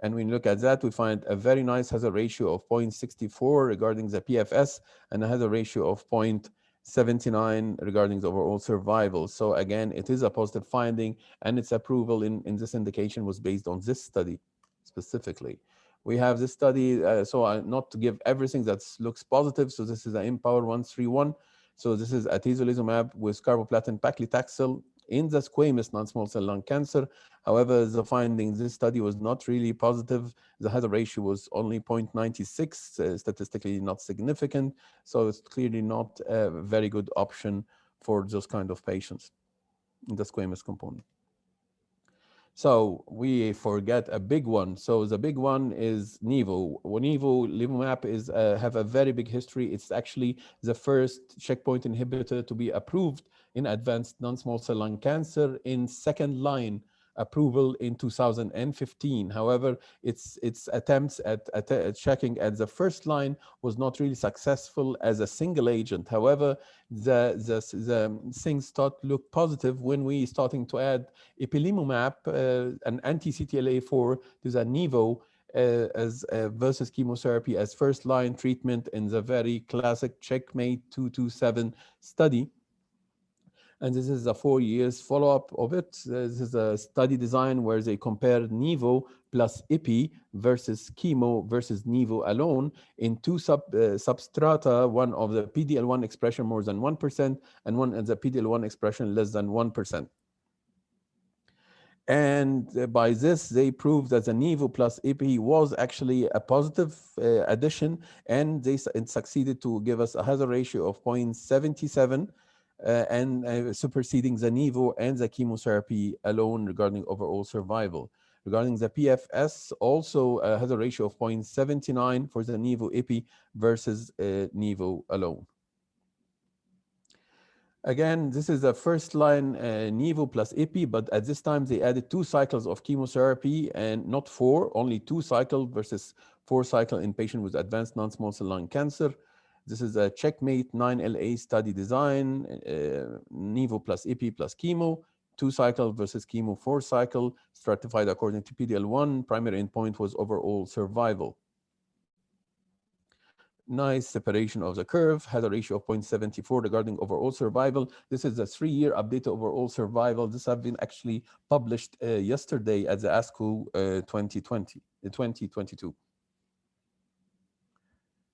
And when we look at that, we find a very nice hazard ratio of 0.64 regarding the PFS, and a hazard ratio of 0.79 regarding the overall survival. So again, it is a positive finding, and its approval in this indication was based on this study specifically. We have this study, so not to give everything that looks positive. So this is the Empower 131. So this is atezolizumab with carboplatin paclitaxel in the squamous non-small cell lung cancer. However, the findings, this study was not really positive. The hazard ratio was only 0.96, statistically not significant. So it's clearly not a very good option for those kind of patients in the squamous component. So we forget a big one. So the big one is Nivo. Nivolumab is have a very big history. It's actually the first checkpoint inhibitor to be approved in advanced non-small cell lung cancer in second line approval in 2015. However, its attempts at checking at the first line was not really successful as a single agent. However, the things start to look positive when we starting to add ipilimumab, an anti-CTLA-4 to the nivo as versus chemotherapy as first-line treatment in the very classic Checkmate 227 study. And this is a 4 years follow-up of it. This is a study design where they compared nivo plus ipi versus chemo versus nivo alone in two substrata, one of the PD-L1 expression more than 1% and one of the PD-L1 expression less than 1%. And by this, they proved that the nivo plus ipi was actually a positive addition, and it succeeded to give us a hazard ratio of 0.77, and superseding the nivo and the chemotherapy alone regarding overall survival. Regarding the PFS, also has a ratio of 0.79 for the nivo ipi versus nivo alone. Again, this is the first line nivo plus ipi, but at this time they added 2 cycles of chemotherapy and not 4, only 2 cycles versus 4 cycles in patient with advanced non-small cell lung cancer. This is a Checkmate 9LA study design, nivo plus ipi plus chemo, 2 cycle versus chemo 4 cycle, stratified according to PD-L1. Primary endpoint was overall survival. Nice separation of the curve, had a ratio of 0.74 regarding overall survival. This is a 3-year update overall survival. This has been actually published yesterday at the ASCO 2022.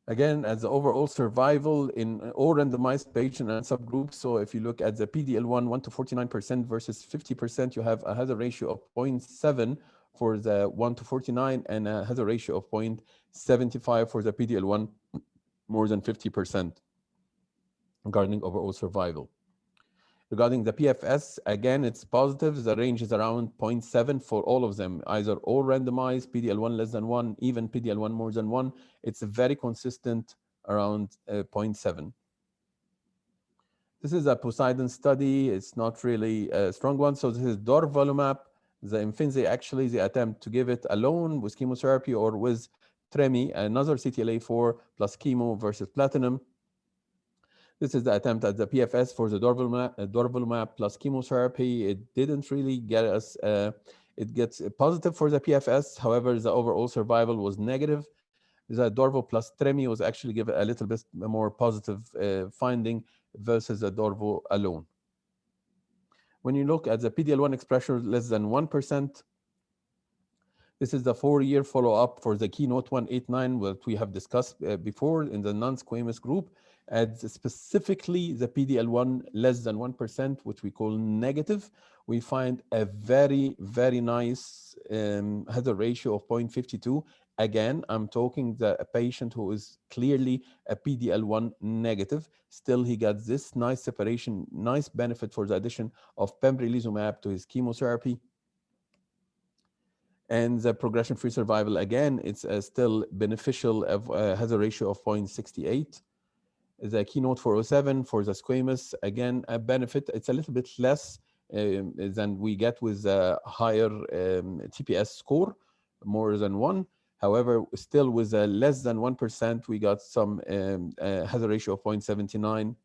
Again, as the overall survival in all randomized patient and subgroups. So if you look at the PD-L1, 1 to 49% versus 50%, you have a hazard ratio of 0.7 for the 1 to 49 and a hazard ratio of 0.75 for the PD-L1, more than 50% regarding overall survival. Regarding the PFS, again, it's positive. The range is around 0.7 for all of them, either all randomized, PD-L1 less than 1, even PD-L1 more than 1. It's very consistent around 0.7. This is a Poseidon study. It's not really a strong one. So this is durvalumab. The Imfinzi, actually, they attempt to give it alone with chemotherapy or with Tremi, another CTLA-4 plus chemo versus platinum. This is the attempt at the PFS for the durvalumab plus chemotherapy. It didn't really get us, it gets positive for the PFS. However, the overall survival was negative. The Dorvo plus Tremi was actually given a little bit more positive finding versus the Dorvo alone. When you look at the PD-L1 expression less than 1%, this is the 4-year follow-up for the Keynote 189, what we have discussed before in the non-squamous group, and specifically the PD-L1 less than 1%, which we call negative. We find a very, very nice hazard ratio of 0.52. Again, I'm talking a patient who is clearly a PD-L1 negative. Still, he got this nice separation, nice benefit for the addition of pembrolizumab to his chemotherapy. And the progression-free survival, again, it's still beneficial, has a ratio of 0.68. The Keynote 407 for the squamous, again, a benefit. It's a little bit less than we get with a higher TPS score, more than 1. However, still with a less than 1%, we got some has a ratio of 0.79.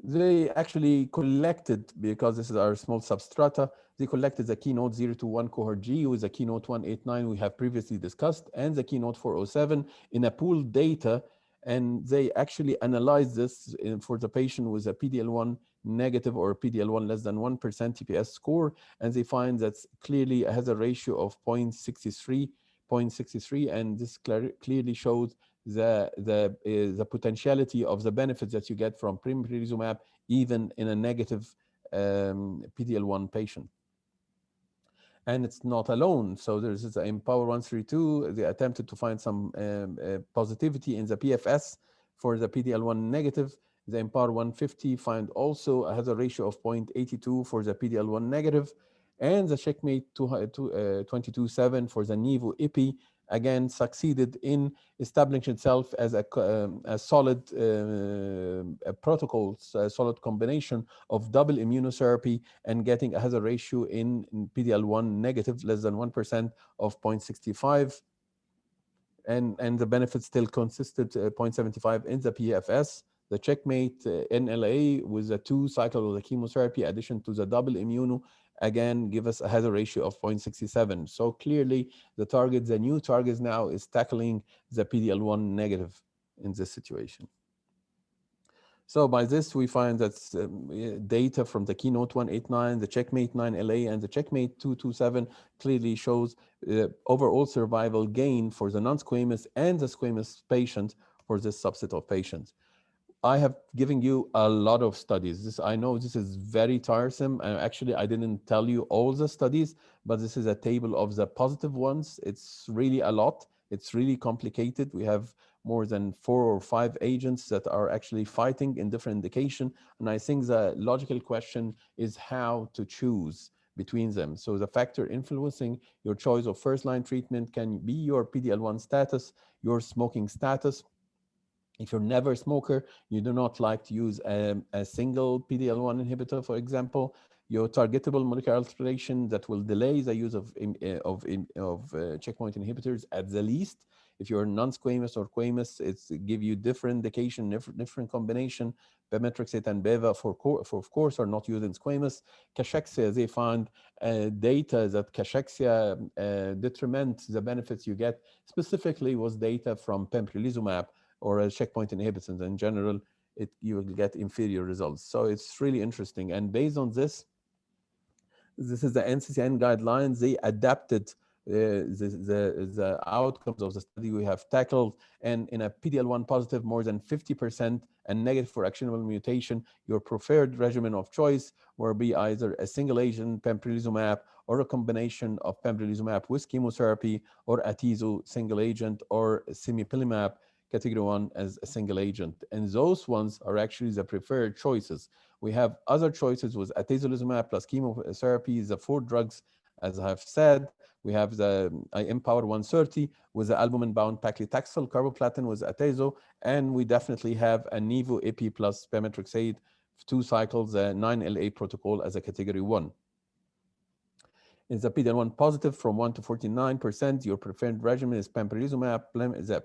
They actually collected, because this is our small substrata, they collected the Keynote 021 cohort G with the Keynote 189 we have previously discussed and the Keynote 407 in a pooled data. And they actually analyzed this for the patient with a PD-L1 negative or PD-L1 less than 1% TPS score. And they find that clearly has a ratio of 0.63, and this clearly shows the potentiality of the benefits that you get from pembrolizumab even in a negative PD-L1 patient. And it's not alone. So there's the Empower 132. They attempted to find some positivity in the PFS for the PD-L1 negative. The Empower 150 find also has a ratio of 0.82 for the PD-L1 negative. And the Checkmate 227 for the Nivo IPI again succeeded in establishing itself as a solid protocol, a solid combination of double immunotherapy and getting a hazard ratio in PD-L1 negative less than 1% of 0.65. And the benefit still consisted 0.75 in the PFS. The checkmate NLA with a 2 cycle of the chemotherapy addition to the double immuno again give us a hazard ratio of 0.67. So clearly the new target now is tackling the PD-L1 negative in this situation. So by this, we find that data from the Keynote 189, the Checkmate 9LA, and the Checkmate 227 clearly shows overall survival gain for the non-squamous and the squamous patient for this subset of patients. I have given you a lot of studies. I know this is very tiresome. Actually, I didn't tell you all the studies, but this is a table of the positive ones. It's really a lot. It's really complicated. We have more than 4 or 5 agents that are actually fighting in different indication. And I think the logical question is how to choose between them. So the factor influencing your choice of first-line treatment can be your PD-L1 status, your smoking status. If you're never a smoker, you do not like to use a single PD-L1 inhibitor, for example, your targetable molecular alteration that will delay the use of checkpoint inhibitors at the least. If you're non-squamous or squamous, it's give you different indication, different combination. Pemetrexed and beva, of course, are not used in squamous. Cachexia, they found data that cachexia detriment the benefits you get. Specifically, was data from pembrolizumab or a checkpoint inhibitors. In general, you will get inferior results. So it's really interesting. And based on this is the NCCN guidelines. They adapted the outcomes of the study we have tackled. And in a PD-L1 positive, more than 50% and negative for actionable mutation, your preferred regimen of choice will be either a single agent, pembrolizumab, or a combination of pembrolizumab with chemotherapy, or atezo single agent, or semipilimab category 1 as a single agent. And those ones are actually the preferred choices. We have other choices with atezolizumab plus chemotherapy, the 4 drugs, as I have said. We have the Empower 130 with the albumin-bound paclitaxel, carboplatin with atezo, and we definitely have a nivo-ipi plus pemetrexed 2 cycles, 9LA protocol as a category 1. In the PD-L1 positive from 1 to 49%, your preferred regimen is pembrolizumab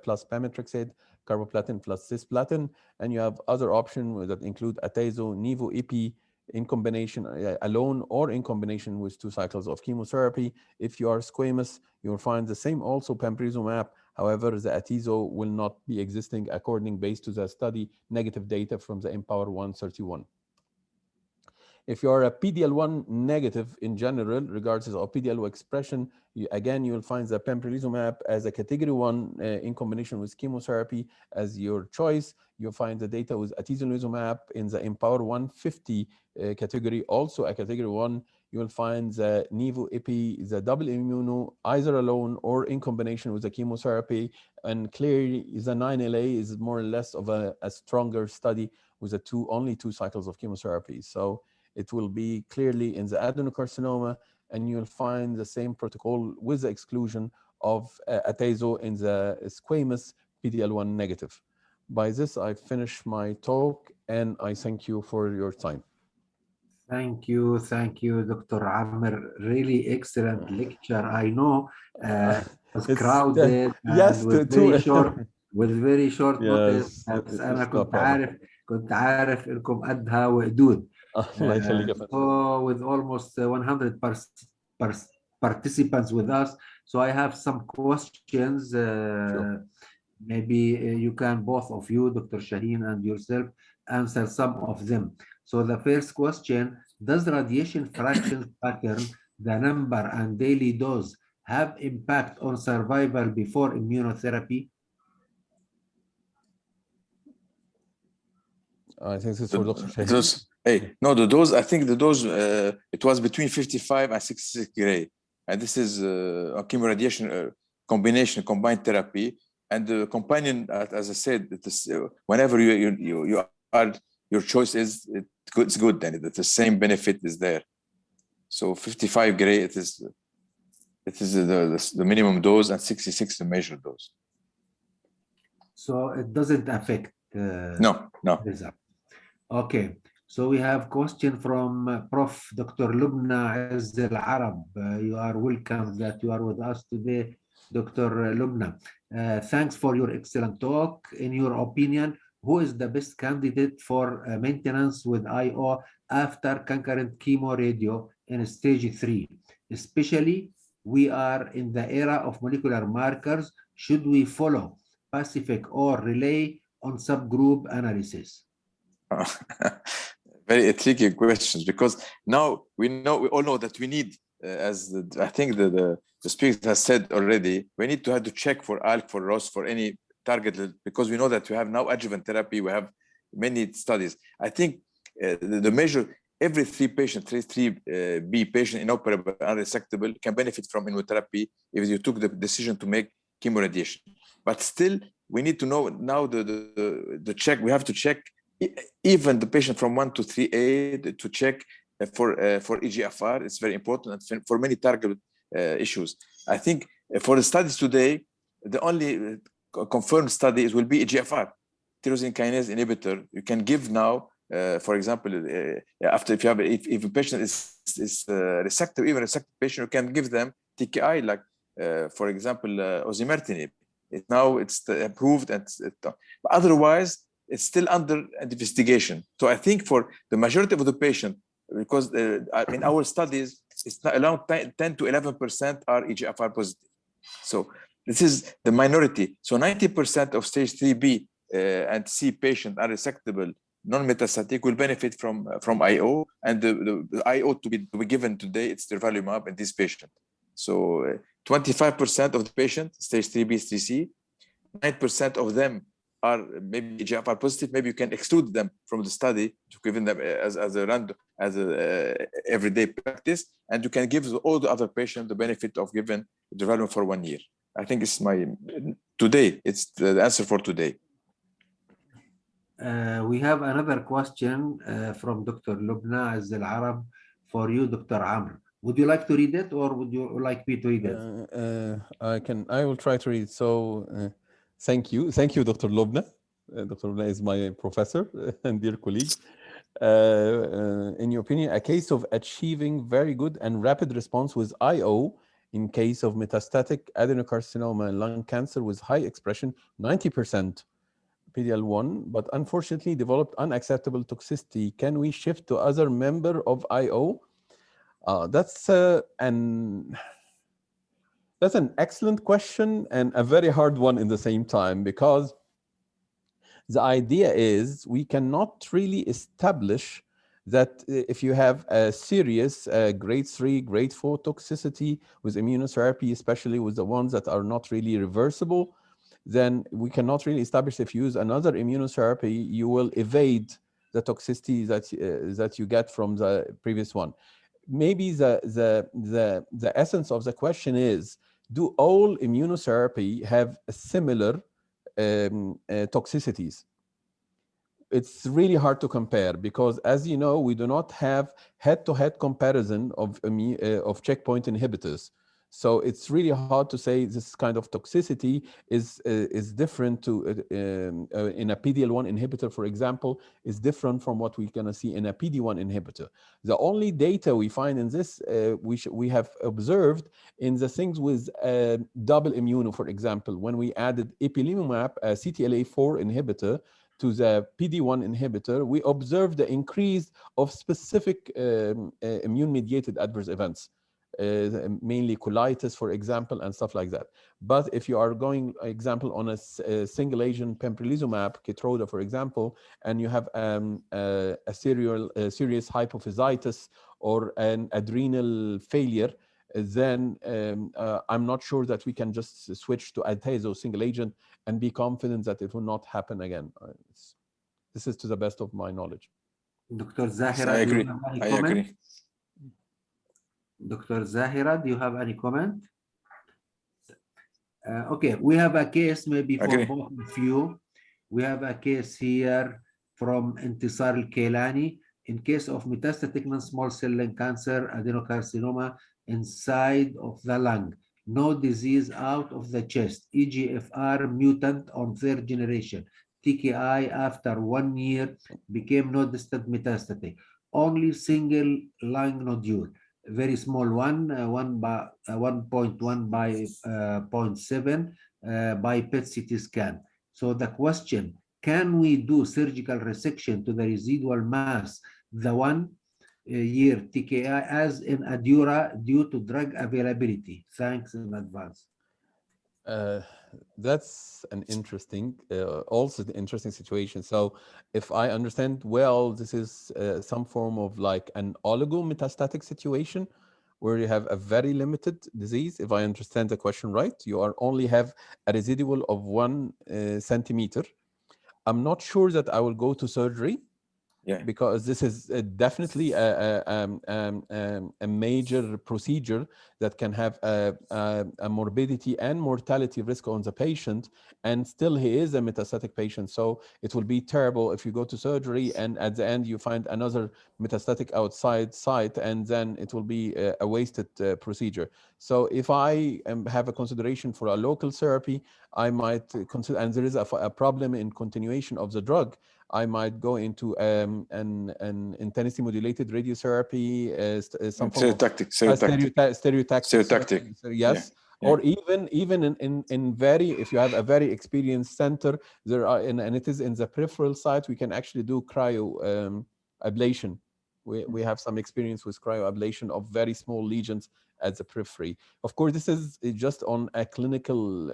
plus pemetrexed, carboplatin plus cisplatin, and you have other options that include atezo, nivo-ipi in combination alone or in combination with 2 cycles of chemotherapy. If you are squamous, you will find the same also pembrolizumab. However, the atezo will not be existing according based to the study negative data from the Empower 131. If you are a PD-L1 negative in general, regardless of PD-L1 expression, you will find the pembrolizumab as a category 1 in combination with chemotherapy as your choice. You'll find the data with atezolizumab in the Empower 150 category, also a category 1. You will find the nivo-ipi, the double immuno, either alone or in combination with the chemotherapy. And clearly, the 9LA is more or less of a stronger study with only 2 cycles of chemotherapy. So it will be clearly in the adenocarcinoma, and you'll find the same protocol with the exclusion of atezo in the squamous PD-L1 negative. By this, I finish my talk, and I thank you for your time. Thank you, Dr. Amr. Really excellent lecture. I know it's crowded yes, and with very short notice. أنا كنت عارف إنكم قدها وقدود. So with almost 100 participants with us, so I have some questions. Sure. Maybe you can, both of you, Dr. Shaheen and yourself, answer some of them. So the first question, does radiation fraction pattern, the number and daily dose, have impact on survival before immunotherapy? I think this is for Dr. Shaheen. No, the dose, I think the dose, it was between 55 and 66 gray. And this is a chemoradiation combined therapy. And the companion, as I said, it is, whenever you are, your choice is, it's good, then the same benefit is there. So 55 gray, it It is the minimum dose and 66 the measured dose. So it doesn't affect No. result. Okay. So we have question from Prof. Dr. Lubna Azz Al-Arab. You are welcome that you are with us today, Dr. Lubna. Thanks for your excellent talk. In your opinion, who is the best candidate for maintenance with IO after concurrent chemo radio in stage 3? Especially, we are in the era of molecular markers. Should we follow Pacific or relay on subgroup analysis? Very tricky questions, because now we all know that we need, I think the speaker has said already, we need to have to check for ALK, for ROS, for any target, because we know that we have now adjuvant therapy, we have many studies. I think the measure, every 3 patients, 3B patient inoperable, unresectable, can benefit from immunotherapy if you took the decision to make chemoradiation. But still, we need to know now the check, we have to check even the patient from 1 to 3A to check for EGFR. It's very important, and for many target issues. I think for the studies today, the only confirmed study will be EGFR, tyrosine kinase inhibitor. You can give now, for example, after if a patient is resected, even resected patient, you can give them TKI, like for example osimertinib. Now it's approved, and but otherwise it's still under investigation. So I think for the majority of the patient, because in our studies, it's not around 10 to 11% are EGFR positive. So this is the minority. So 90% of stage 3B and C patient are resectable, non-metastatic, will benefit from IO, and the IO to be given today, it's durvalumab in this patient. So 25% of the patient, stage 3B, 3C, 9% of them are maybe EGFR positive. Maybe you can exclude them from the study to give them as a everyday practice, and you can give all the other patients the benefit of giving durvalumab for 1 year. I think it's it's the answer for today. We have another question from Dr. Lubna Azz Al-Arab for you, Dr. Amr. Would you like to read it, or would you like me to read it? I will try to read it. So thank you, Dr. Lubna. Dr. Lubna is my professor and dear colleague. In your opinion, a case of achieving very good and rapid response with IO in case of metastatic adenocarcinoma and lung cancer with high expression, 90% PD-L1, but unfortunately developed unacceptable toxicity. Can we shift to other member of IO? That's an excellent question and a very hard one in the same time, because the idea is we cannot really establish that if you have a serious grade 3, grade 4 toxicity with immunotherapy, especially with the ones that are not really reversible, then we cannot really establish if you use another immunotherapy, you will evade the toxicity that you get from the previous one. Maybe the essence of the question is, do all immunotherapy have similar toxicities? It's really hard to compare, because as you know, we do not have head-to-head comparison of checkpoint inhibitors. So it's really hard to say this kind of toxicity is different to in a PD-L1 inhibitor, for example, is different from what we're going to see in a PD-1 inhibitor. The only data we find in this, we have observed in the things with double immuno, for example, when we added ipilimumab, a CTLA-4 inhibitor, to the PD-1 inhibitor, we observed the increase of specific immune-mediated adverse events. Mainly colitis, for example, and stuff like that. But if you are going, example, on a single agent pembrolizumab, Keytruda, for example, and you have a serious hypophysitis or an adrenal failure, then I'm not sure that we can just switch to atezo single agent and be confident that it will not happen again. This is to the best of my knowledge. Dr. Zahira, I agree. do you have any I comment? agree. Dr. Zahira, do you have any comment? Okay, we have a case maybe for both of you. We have a case here from Intisar Al-Kailani. In case of metastatic non-small cell lung cancer, adenocarcinoma, inside of the lung. No disease out of the chest. EGFR mutant on third generation. TKI after 1 year became no distant metastatic. Only single lung nodule, very small one, 1.1 by 0.7 by PET CT scan. So the question, can we do surgical resection to the residual mass, the 1 year TKI as in Adura due to drug availability? Thanks in advance. That's an interesting, also the interesting situation. So if I understand well, this is some form of like an oligometastatic situation where you have a very limited disease. If I understand the question right, you are only have a residual of 1 centimeter. I'm not sure that I will go to surgery. Yeah. Because this is definitely a major procedure that can have a morbidity and mortality risk on the patient, and still he is a metastatic patient. So it will be terrible if you go to surgery and at the end you find another metastatic outside site, and then it will be a wasted procedure. So if I have a consideration for a local therapy, I might consider, and there is a problem in continuation of the drug, I might go into an intensity modulated radiotherapy, some form of stereotactic. Yes, yeah. Or even in very, if you have a very experienced center, there are, and it is in the peripheral site, we can actually do cryo ablation. We have some experience with cryoablation of very small lesions at the periphery. Of course, this is just on a clinical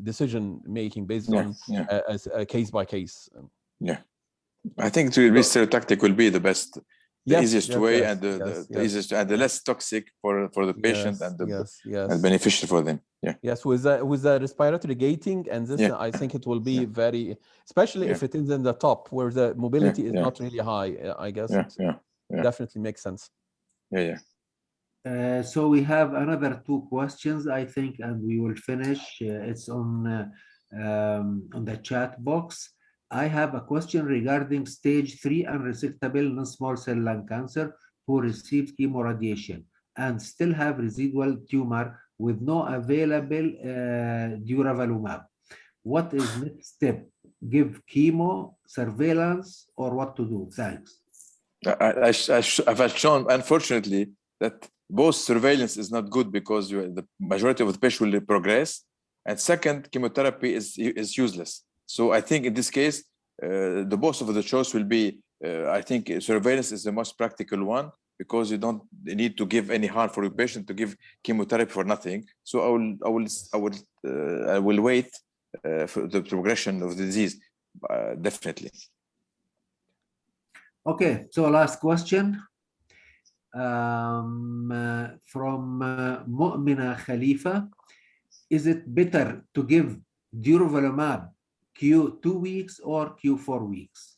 decision making based on a case by case. Yeah, I think to be stereotactic will be the best, the easiest way, and the easiest and the less toxic for the patient, and and beneficial for them. Yeah. Yes, with the respiratory gating, and this I think it will be very, especially if it is in the top where the mobility is not really high. I guess it definitely makes sense. So we have another 2 questions, I think, and we will finish. It's on the chat box. I have a question regarding stage 3 unresectable non-small cell lung cancer who received chemoradiation and still have residual tumor with no available durvalumab. What is next step? Give chemo, surveillance, or what to do? Thanks. I've shown, unfortunately, that both surveillance is not good because the majority of the patient will progress, and second, chemotherapy is useless. So I think in this case, the both of the choice will be, I think surveillance is the most practical one, because you don't need to give any harm for your patient to give chemotherapy for nothing. So I will wait for the progression of the disease, definitely. Okay, so last question from Mu'mina Khalifa. Is it better to give durvalumab Q2 weeks or Q4 weeks?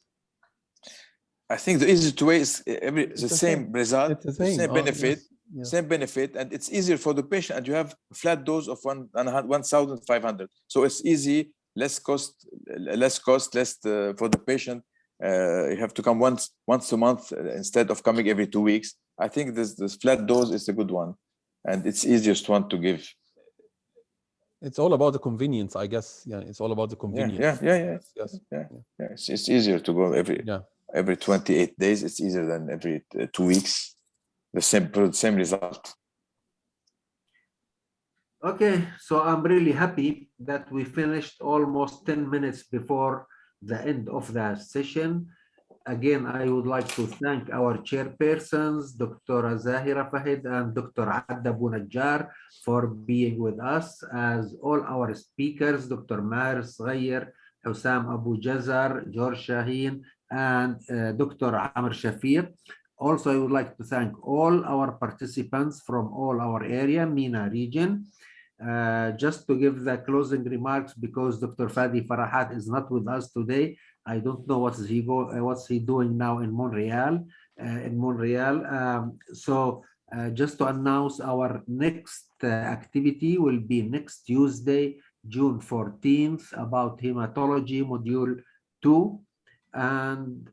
I think the easiest way is the same result, same benefit, same benefit, and it's easier for the patient, and you have a flat dose of 1,500. So it's easy, less cost, less for the patient. You have to come once a month instead of coming every 2 weeks. I think this flat dose is a good one, and it's easiest one to give. It's all about the convenience, I guess. Yeah, it's all about the convenience. It's easier to go every 28 days. It's easier than every 2 weeks. The same result. Okay, so I'm really happy that we finished almost 10 minutes before the end of the session. Again, I would like to thank our chairpersons, Dr. Zahira Fahid and Dr. Adda Bunajjar, for being with us, as all our speakers, Dr. Maher Sghayer, Hussam Abu Jazar, George Shaheen, and Dr. Amr Shafiq. Also, I would like to thank all our participants from all our area, MENA region. Just to give the closing remarks, because Dr. Fadi Farahat is not with us today. I don't know what's he doing now in Montreal. So just to announce, our next activity will be next Tuesday, June 14th, about hematology module 2. And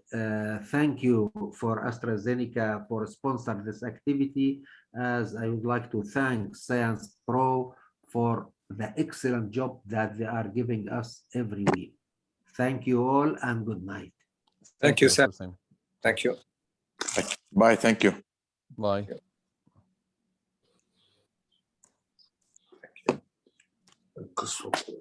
thank you for AstraZeneca for sponsoring this activity, as I would like to thank Science Pro for the excellent job that they are giving us every week. Thank you all and good night. Thank you, Dr. Sam. Sami. Thank you. Bye. Thank you. Bye. Thank you.